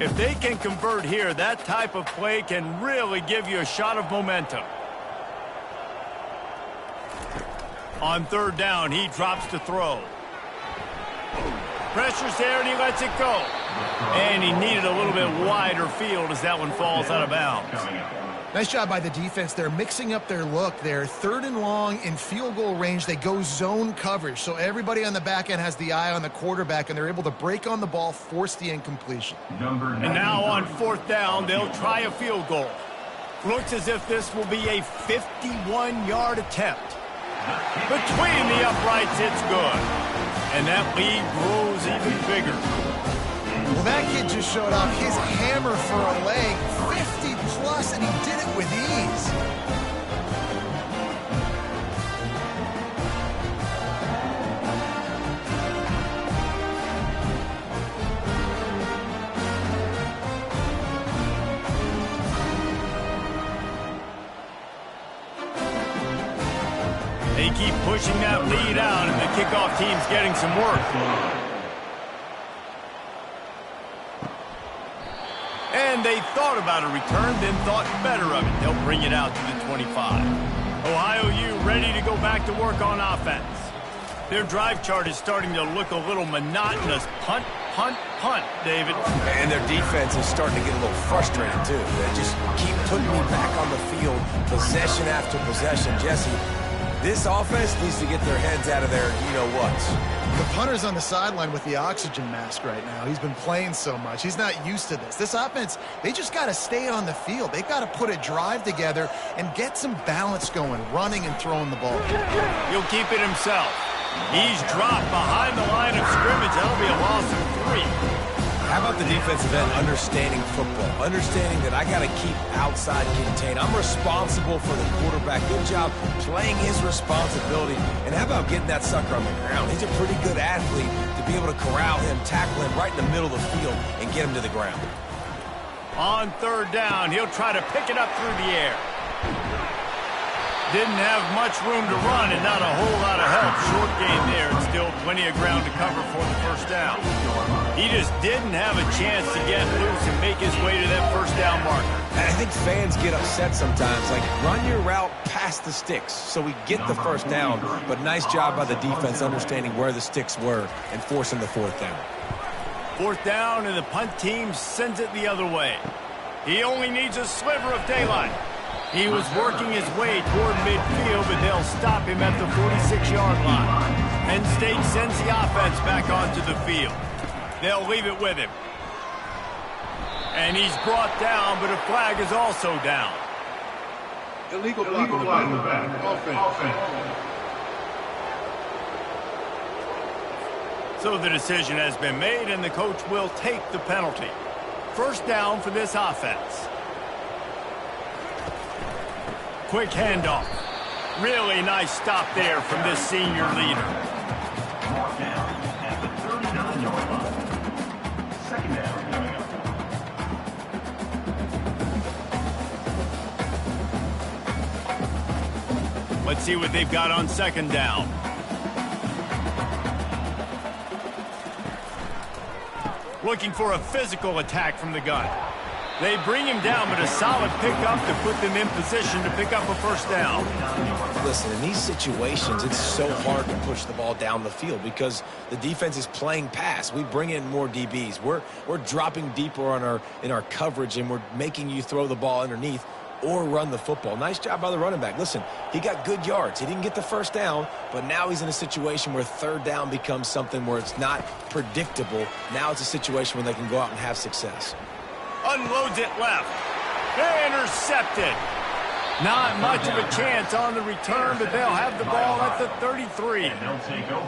If they can convert here, that type of play can really give you a shot of momentum. On third down, he drops to throw. Pressure's there, and he lets it go. And he needed a little bit wider field as that one falls out of bounds. Nice job by the defense. They're mixing up their look. They're third and long in field goal range. They go zone coverage. So everybody on the back end has the eye on the quarterback, and they're able to break on the ball, force the incompletion. And now on fourth down, they'll try a field goal. Looks as if this will be a 51-yard attempt. Between the uprights, it's good. And that lead grows even bigger. Well, that kid just showed off his hammer for a leg, 50-plus, and he did it with ease. They keep pushing that lead out, and the kickoff team's getting some work. And they thought about a return, then thought better of it. They'll bring it out to the 25. Ohio U ready to go back to work on offense. Their drive chart is starting to look a little monotonous. Punt, punt, punt, David. And their defense is starting to get a little frustrated, too. They just keep putting me back on the field, possession after possession. Jesse, this offense needs to get their heads out of their you-know-whats. The punter's on the sideline with the oxygen mask right now. He's been playing so much. He's not used to this. This offense, they just got to stay on the field. They've got to put a drive together and get some balance going, running and throwing the ball. He'll keep it himself. He's dropped behind the line of scrimmage. That'll be a loss of 3. How about the defensive end understanding football, understanding that I got to keep outside contained. I'm responsible for the quarterback. Good job playing his responsibility. And how about getting that sucker on the ground? He's a pretty good athlete to be able to corral him, tackle him right in the middle of the field, and get him to the ground. On third down, he'll try to pick it up through the air. Didn't have much room to run and not a whole lot of help. Short game there and still plenty of ground to cover for the first down. He just didn't have a chance to get loose and make his way to that first down marker. And I think fans get upset sometimes, like run your route past the sticks so we get the first down. But nice job by the defense understanding where the sticks were and forcing the fourth down. Fourth down and the punt team sends it the other way. He only needs a sliver of daylight. He was working his way toward midfield, but they'll stop him at the 46-yard line. Penn State sends the offense back onto the field. They'll leave it with him. And he's brought down, but a flag is also down. Illegal block on the back. Offense. So the decision has been made, and the coach will take the penalty. First down for this offense. Quick handoff. Really nice stop there from this senior leader. Mark down at the 39-yard line. Second down coming up. Let's see what they've got on second down. Looking for a physical attack from the gun. They bring him down, but a solid pickup to put them in position to pick up a first down. Listen, in these situations, it's so hard to push the ball down the field because the defense is playing pass. We bring in more DBs. We're dropping deeper in our coverage, and we're making you throw the ball underneath or run the football. Nice job by the running back. Listen, he got good yards. He didn't get the first down, but now he's in a situation where third down becomes something where it's not predictable. Now it's a situation where they can go out and have success. Unloads it left. Intercepted. Not much of a chance on the return, but they'll have the ball at the 33.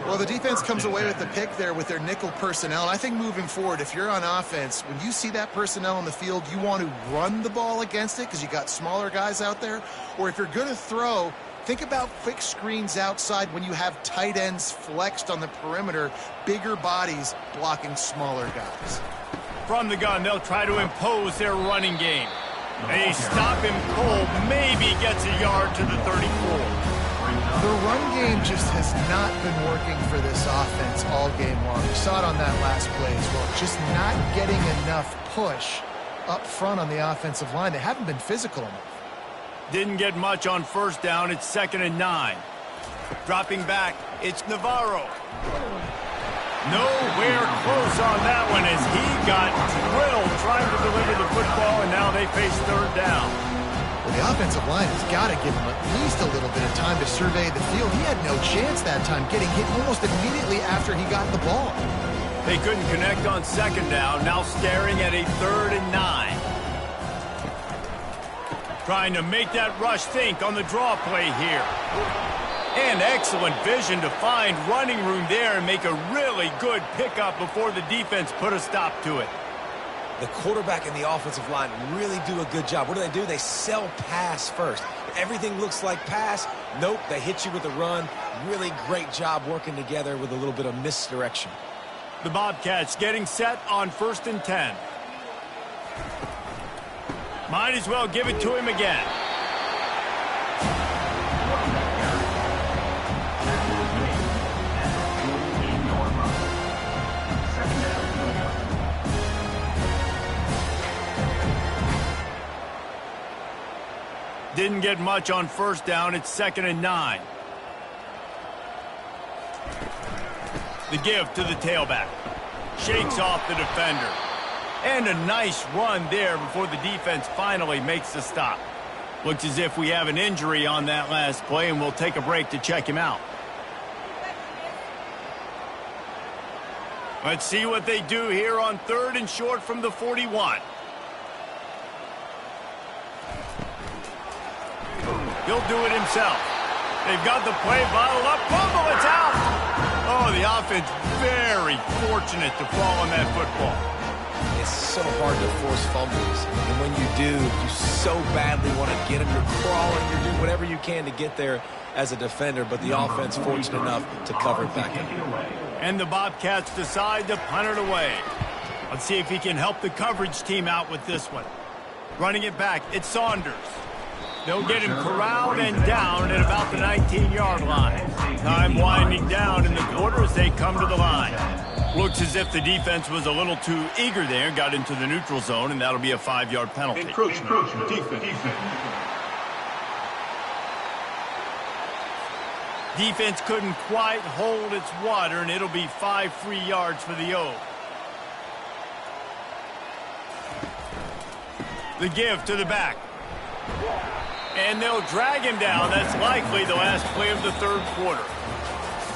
Well, the defense comes away with the pick there with their nickel personnel. I think moving forward, if you're on offense, when you see that personnel on the field, you want to run the ball against it because you got smaller guys out there. Or if you're going to throw, Think about quick screens outside when you have tight ends flexed on the perimeter, bigger bodies blocking smaller guys. From the gun, they'll try to impose their running game. They stop him cold, maybe gets a yard to the 34. The run game just has not been working for this offense all game long. We saw it on that last play as well. Just not getting enough push up front on the offensive line. They haven't been physical enough. Didn't get much on first down. It's 2nd and 9. Dropping back, it's Navarro. Nowhere close on that one as he got drilled trying to deliver the football, and now they face 3rd down. Well, the offensive line has got to give him at least a little bit of time to survey the field. He had no chance that time, getting hit almost immediately after he got the ball. They couldn't connect on 2nd down, now staring at a 3rd and 9. Trying to make that rush think on the draw play here. And excellent vision to find running room there and make a really good pickup before the defense put a stop to it. The quarterback and the offensive line really do a good job. What do? They sell pass first. Everything looks like pass. Nope, they hit you with a run. Really great job working together with a little bit of misdirection. The Bobcats getting set on 1st and 10. Might as well give it to him again. Didn't get much on first down. It's 2nd and 9. The give to the tailback. Shakes off the defender. And a nice run there before the defense finally makes the stop. Looks as if we have an injury on that last play, and we'll take a break to check him out. Let's see what they do here on 3rd and short from the 41. He'll do it himself. They've got the play bottled up. Fumble, it's out. Oh, the offense very fortunate to fall on that football. It's so hard to force fumbles. And when you do, you so badly want to get them. You're crawling. You're doing whatever you can to get there as a defender. But the offense fortunate enough to cover it back up. And the Bobcats decide to punt it away. Let's see if he can help the coverage team out with this one. Running it back, it's Saunders. They'll get him corralled and down at about the 19-yard line. Time winding down in the quarter as they come to the line. Looks as if the defense was a little too eager there, got into the neutral zone, and that'll be a 5-yard penalty. Encroachment. Defense. Defense couldn't quite hold its water, and it'll be 5 free yards for the O. The give to the back. And they'll drag him down. That's likely the last play of the 3rd quarter.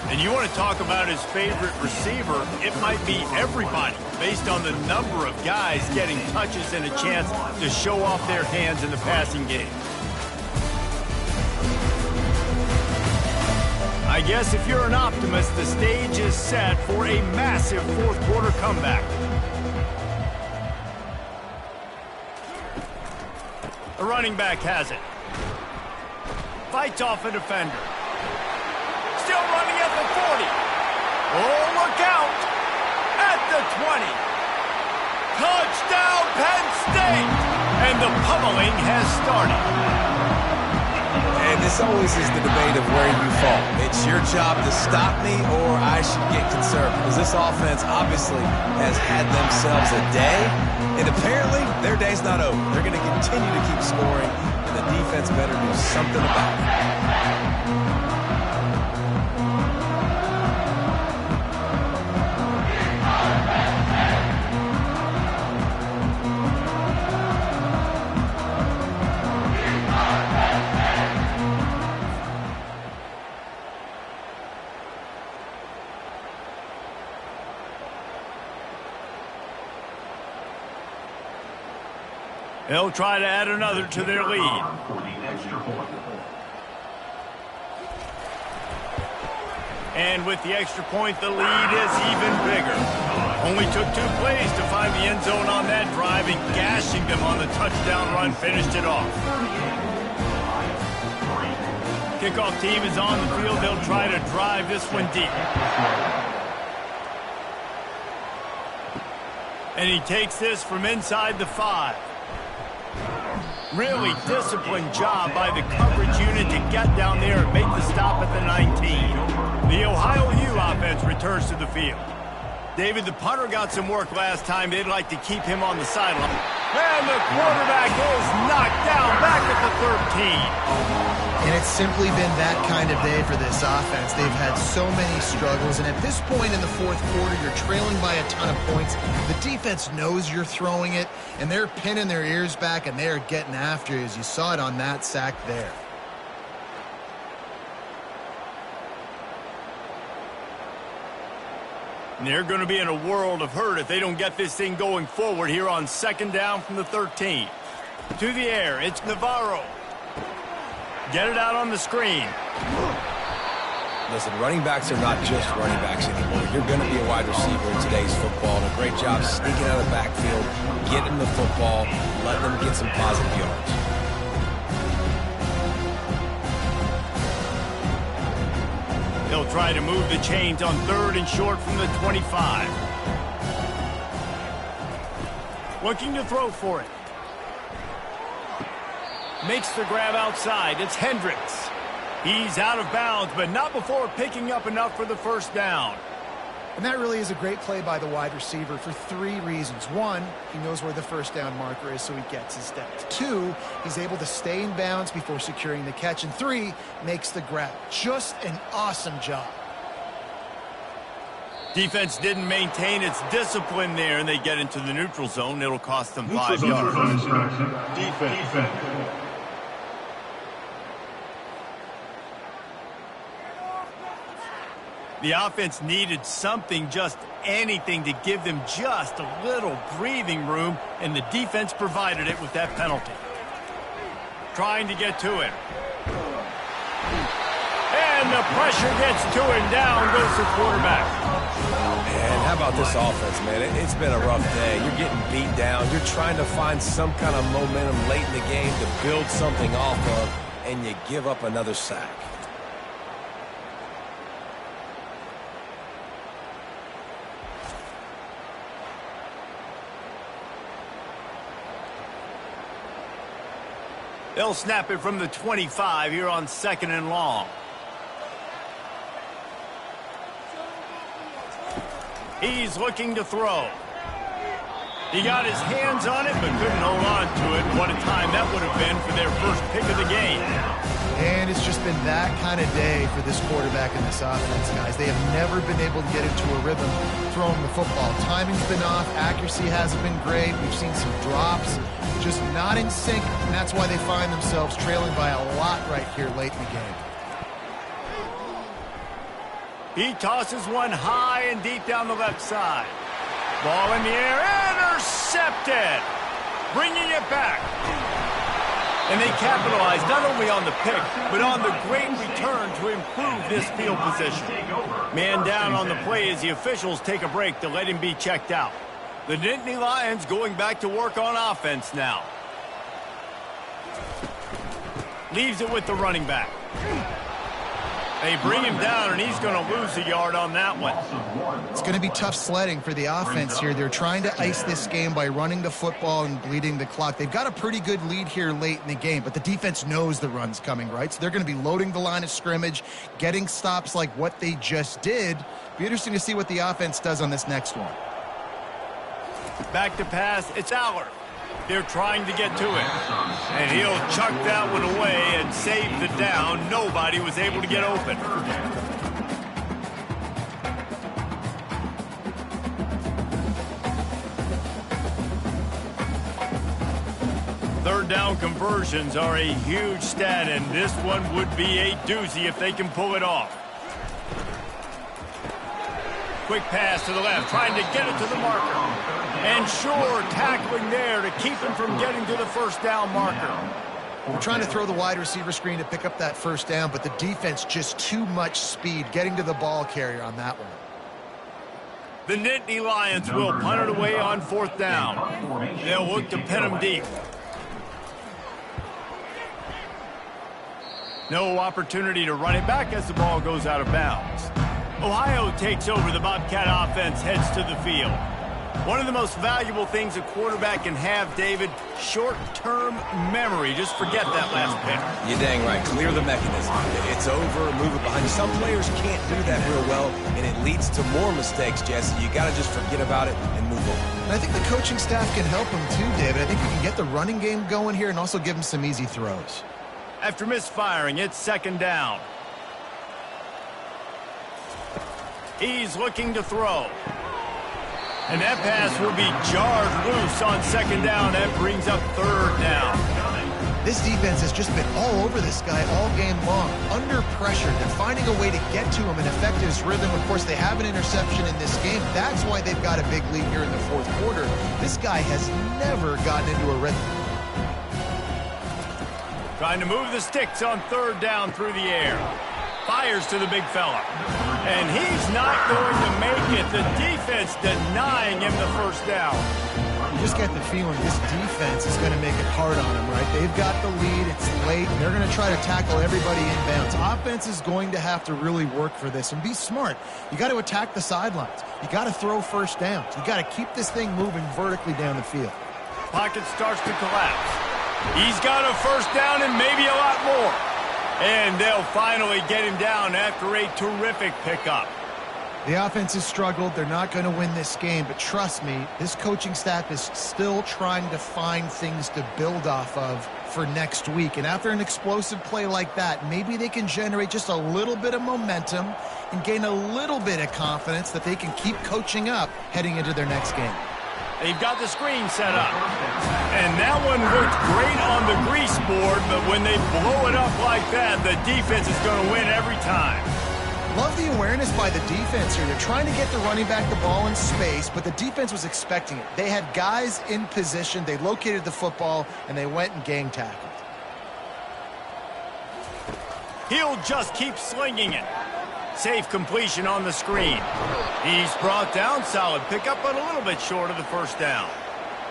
And you want to talk about his favorite receiver, it might be everybody based on the number of guys getting touches and a chance to show off their hands in the passing game. I guess if you're an optimist, the stage is set for a massive 4th quarter comeback. The running back has it. Fights off a defender. Still running at the 40. Oh, look out. At the 20. Touchdown, Penn State. And the pummeling has started. And this always is the debate of where you fall. It's your job to stop me or I should get concerned. Because this offense obviously has had themselves a day. And apparently their day's not over. They're going to continue to keep scoring. And the defense better do something about it. They'll try to add another to their lead. And with the extra point, the lead is even bigger. Only took 2 plays to find the end zone on that drive, and gashing them on the touchdown run finished it off. Kickoff team is on the field. They'll try to drive this one deep. And he takes this from inside the 5. Really disciplined job by the coverage unit to get down there and make the stop at the 19. The Ohio U offense returns to the field. David, the punter got some work last time. They'd like to keep him on the sideline. And the quarterback is knocked down back at the 13. And it's simply been that kind of day for this offense. They've had so many struggles, and at this point in the fourth quarter, you're trailing by a ton of points. The defense knows you're throwing it, and they're pinning their ears back, and they're getting after you, as you saw it on that sack there. And they're going to be in a world of hurt if they don't get this thing going forward here on 2nd down from the 13. To the air, it's Navarro. Get it out on the screen. Listen, running backs are not just running backs anymore. You're going to be a wide receiver in today's football, and a great job sneaking out of the backfield, getting the football, letting them get some positive yards. They'll try to move the chains on 3rd and short from the 25. Looking to throw for it. Makes the grab outside. It's Hendricks. He's out of bounds, but not before picking up enough for the first down. And that really is a great play by the wide receiver for 3 reasons. 1, he knows where the first down marker is, so he gets his steps. 2, he's able to stay in bounds before securing the catch. And 3, makes the grab. Just an awesome job. Defense didn't maintain its discipline there, and they get into the neutral zone. It'll cost them 5 yards. Defense. The offense needed something, just anything, to give them just a little breathing room, and the defense provided it with that penalty. Trying to get to it. And the pressure gets to him. Down goes the quarterback. And how about this offense, man? It's been a rough day. You're getting beat down. You're trying to find some kind of momentum late in the game to build something off of, and you give up another sack. They'll snap it from the 25 here on 2nd and long. He's looking to throw. He got his hands on it, but couldn't hold on to it. What a time that would have been for their first pick of the game. And it's just been that kind of day for this quarterback and this offense, guys. They have never been able to get into a rhythm throwing the football. Timing's been off. Accuracy hasn't been great. We've seen some drops. Just not in sync, and that's why they find themselves trailing by a lot right here late in the game. He tosses one high and deep down the left side. Ball in the air, intercepted. Bringing it back. And they capitalize not only on the pick, but on the great return to improve this field position. Man down on the play as the officials take a break to let him be checked out. The Nittany Lions going back to work on offense now. Leaves it with the running back. They bring him down, and he's going to lose a yard on that one. It's going to be tough sledding for the offense here. They're trying to ice this game by running the football and bleeding the clock. They've got a pretty good lead here late in the game, but the defense knows the run's coming, right? So they're going to be loading the line of scrimmage, getting stops like what they just did. Be interesting to see what the offense does on this next one. Back to pass, it's Aller. They're trying to get to it. And he'll chuck that one away and save the down. Nobody was able to get open. Third down conversions are a huge stat, and this one would be a doozy if they can pull it off. Quick pass to the left, trying to get it to the marker. And sure, tackling there to keep him from getting to the first down marker. We're trying to throw the wide receiver screen to pick up that first down, but the defense just too much speed getting to the ball carrier on that one. The Nittany Lions will punt it away on 4th down. They'll look to pin him deep. No opportunity to run it back as the ball goes out of bounds. Ohio takes over. The Bobcat offense heads to the field. One of the most valuable things a quarterback can have, David, short-term memory. Just forget that last pick. You're dang right. Clear the mechanism. It's over, move it behind you. Some players can't do that real well, and it leads to more mistakes, Jesse. You got to just forget about it and move on. And I think the coaching staff can help him too, David. I think we can get the running game going here and also give him some easy throws. After misfiring, it's second down. He's looking to throw. And that pass will be jarred loose on second down. That brings up third down. This defense has just been all over this guy all game long. Under pressure, they're finding a way to get to him and affect his rhythm. Of course, they have an interception in this game. That's why they've got a big lead here in the fourth quarter. This guy has never gotten into a rhythm. Trying to move the sticks on third down through the air. Fires to the big fella. And he's not going to make it. The defense denying him the first down. You just get the feeling this defense is going to make it hard on him, right? They've got the lead. It's late. They're going to try to tackle everybody inbounds. Offense is going to have to really work for this and be smart. You got to attack the sidelines. You got to throw first downs. You got to keep this thing moving vertically down the field. Pocket starts to collapse. He's got a first down and maybe a lot more. And they'll finally get him down after a terrific pickup. The offense has struggled. They're not going to win this game, but trust me, this coaching staff is still trying to find things to build off of for next week. And after an explosive play like that, maybe they can generate just a little bit of momentum and gain a little bit of confidence that they can keep coaching up heading into their next game. They've got the screen set up. And that one looked great on the grease board, but when they blow it up like that, the defense is going to win every time. Love the awareness by the defense here. They're trying to get the running back the ball in space, but the defense was expecting it. They had guys in position. They located the football, and they went and gang tackled. He'll just keep slinging it. Safe completion on the screen. He's brought down. Solid pickup, but a little bit short of the first down.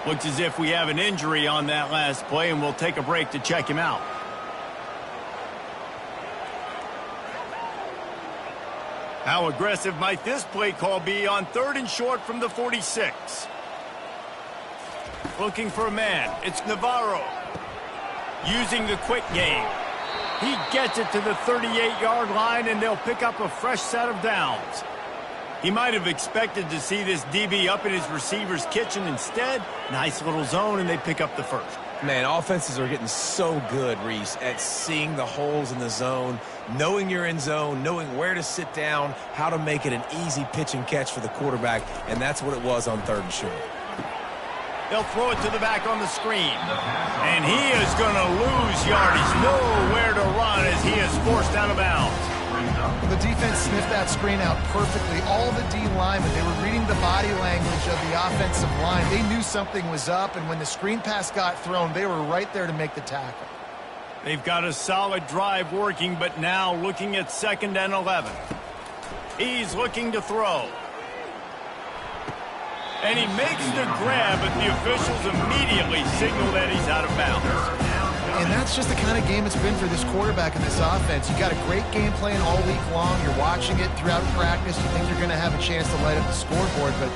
Looks as if we have an injury on that last play, and we'll take a break to check him out. How aggressive might this play call be on third and short from the 46? Looking for a man. It's Navarro. Using the quick game. He gets it to the 38-yard line, and they'll pick up a fresh set of downs. He might have expected to see this DB up in his receiver's kitchen. Instead, nice little zone, and they pick up the first. Man, offenses are getting so good, Reese, at seeing the holes in the zone, knowing you're in zone, knowing where to sit down, how to make it an easy pitch and catch for the quarterback, and that's what it was on third and short. They'll throw it to the back on the screen. And he is going to lose yardage. Nowhere to run as he is forced out of bounds. Well, the defense sniffed that screen out perfectly. All the D linemen, they were reading the body language of the offensive line. They knew something was up, and when the screen pass got thrown, they were right there to make the tackle. They've got a solid drive working, but now looking at 2nd and 11. He's looking to throw. And he makes the grab, but the officials immediately signal that he's out of bounds. And that's just the kind of game it's been for this quarterback and this offense. You got a great game plan all week long. You're watching it throughout practice. You think you're going to have a chance to light up the scoreboard, but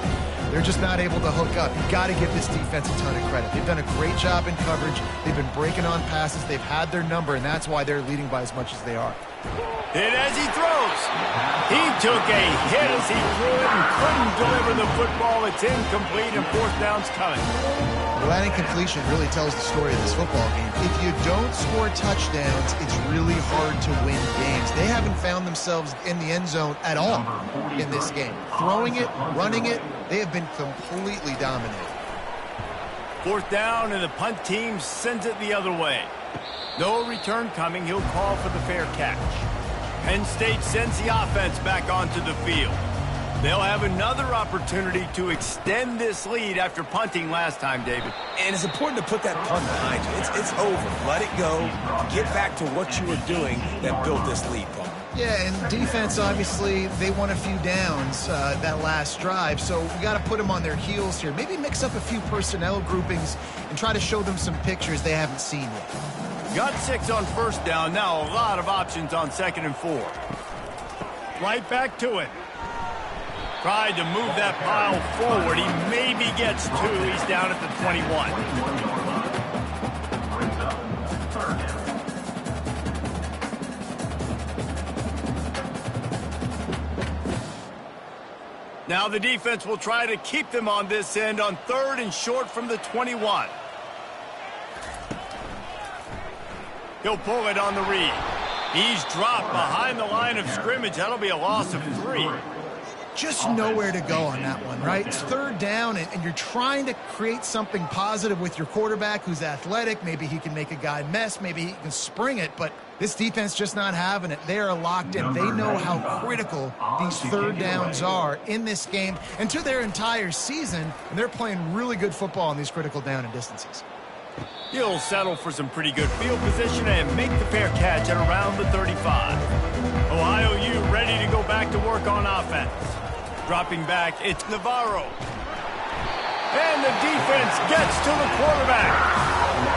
they're just not able to hook up. You've got to give this defense a ton of credit. They've done a great job in coverage. They've been breaking on passes. They've had their number, and that's why they're leading by as much as they are. Hit as he throws. He took a hit as he threw it and couldn't deliver the football. It's incomplete, and fourth down's coming. Well, that incompletion really tells the story of this football game. If you don't score touchdowns, it's really hard to win games. They haven't found themselves in the end zone at all in this game. Throwing it, running it, they have been completely dominated. Fourth down, and the punt team sends it the other way. No return coming. He'll call for the fair catch. Penn State sends the offense back onto the field. They'll have another opportunity to extend this lead after punting last time, David. And it's important to put that punt behind you. It's over. Let it go. Get back to what you were doing that built this lead, Paul. Yeah, and defense, obviously, they won a few downs that last drive, so we got to put them on their heels here. Maybe mix up a few personnel groupings and try to show them some pictures they haven't seen yet. Got 6 on first down. Now a lot of options on 2nd and 4. Right back to it. Tried to move that pile forward. He maybe gets 2. He's down at the 21. Now the defense will try to keep them on this end on 3rd and short from the 21. He'll pull it on the read. He's dropped behind the line of scrimmage. That'll be a loss of 3. Just nowhere to go on that one, right? It's 3rd down, and you're trying to create something positive with your quarterback who's athletic. Maybe he can make a guy miss. Maybe he can spring it, but this defense just not having it. They are locked in. They know how critical these 3rd downs are in this game and to their entire season, and they're playing really good football on these critical down and distances. He'll settle for some pretty good field position and make the fair catch at around the 35. Ohio U ready to go back to work on offense. Dropping back, it's Navarro. And the defense gets to the quarterback.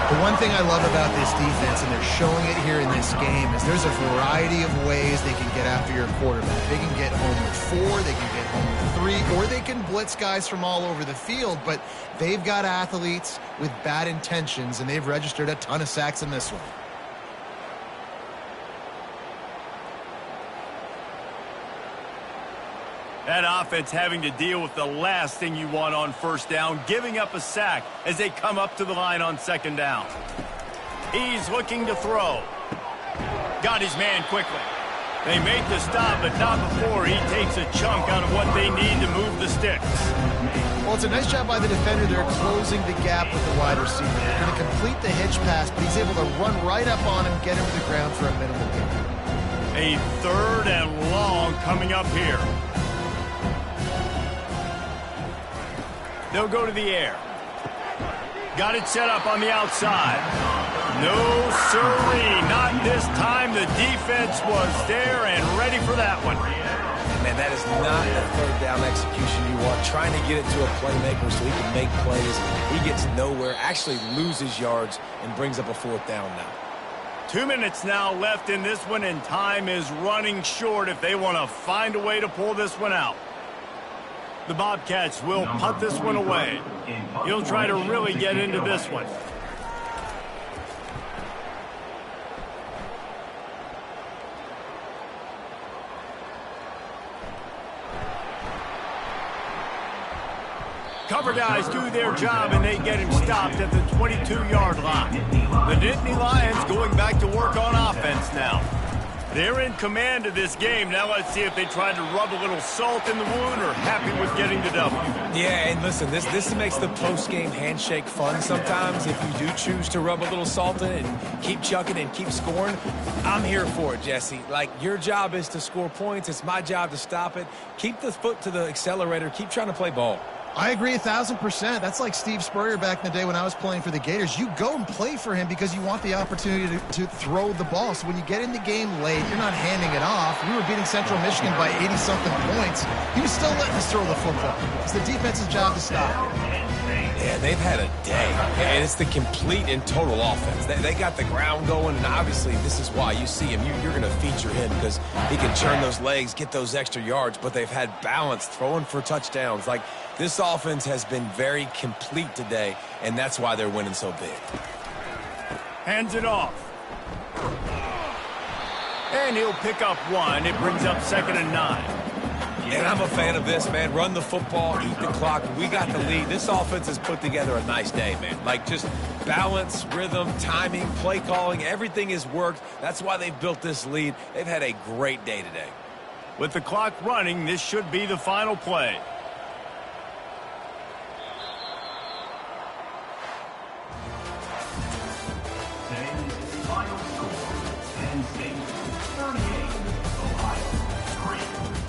The one thing I love about this defense, and they're showing it here in this game, is there's a variety of ways they can get after your quarterback. They can get home with 4, they can get home with 3, or they can blitz guys from all over the field, but they've got athletes with bad intentions, and they've registered a ton of sacks in this one. That offense having to deal with the last thing you want on first down, giving up a sack as they come up to the line on 2nd down. He's looking to throw. Got his man quickly. They make the stop, but not before he takes a chunk out of what they need to move the sticks. Well, it's a nice job by the defender. They're closing the gap with the wide receiver. They're going to complete the hitch pass, but he's able to run right up on him, get him to the ground for a minimal gain. A 3rd and long coming up here. They'll go to the air. Got it set up on the outside. No, sirree, not this time. The defense was there and ready for that one. Man, that is not the 3rd down execution you want. Trying to get it to a playmaker so he can make plays. He gets nowhere, actually loses yards, and brings up a 4th down now. 2 minutes now left in this one, and time is running short if they want to find a way to pull this one out. The Bobcats will punt this one away. He'll try to really get into this one. Cover guys do their job, and they get him stopped at the 22-yard line. The Nittany Lions going back to work on offense now. They're in command of this game. Now let's see if they try to rub a little salt in the wound or happy with getting the W. Yeah, and listen, this makes the post-game handshake fun sometimes. If you do choose to rub a little salt in it and keep chucking and keep scoring, I'm here for it, Jesse. Like, your job is to score points. It's my job to stop it. Keep the foot to the accelerator. Keep trying to play ball. I agree 1,000%. That's like Steve Spurrier back in the day when I was playing for the Gators. You go and play for him because you want the opportunity to throw the ball. So when you get in the game late, you're not handing it off. We were beating Central Michigan by 80-something points. He was still letting us throw the football. It's the defense's job to stop. Yeah, they've had a day, and it's the complete and total offense. They got the ground going, and obviously this is why you see him. You're going to feature him because he can turn those legs, get those extra yards, but they've had balance, throwing for touchdowns. Like, this offense has been very complete today, and that's why they're winning so big. Hands it off. And he'll pick up 1. It brings up 2nd and 9. And I'm a fan of this, man. Run the football, eat the clock. We got the lead. This offense has put together a nice day, man. Like, just balance, rhythm, timing, play calling, everything has worked. That's why they've built this lead. They've had a great day today. With the clock running, this should be the final play. Today's final score, Penn State 38, Ohio 3.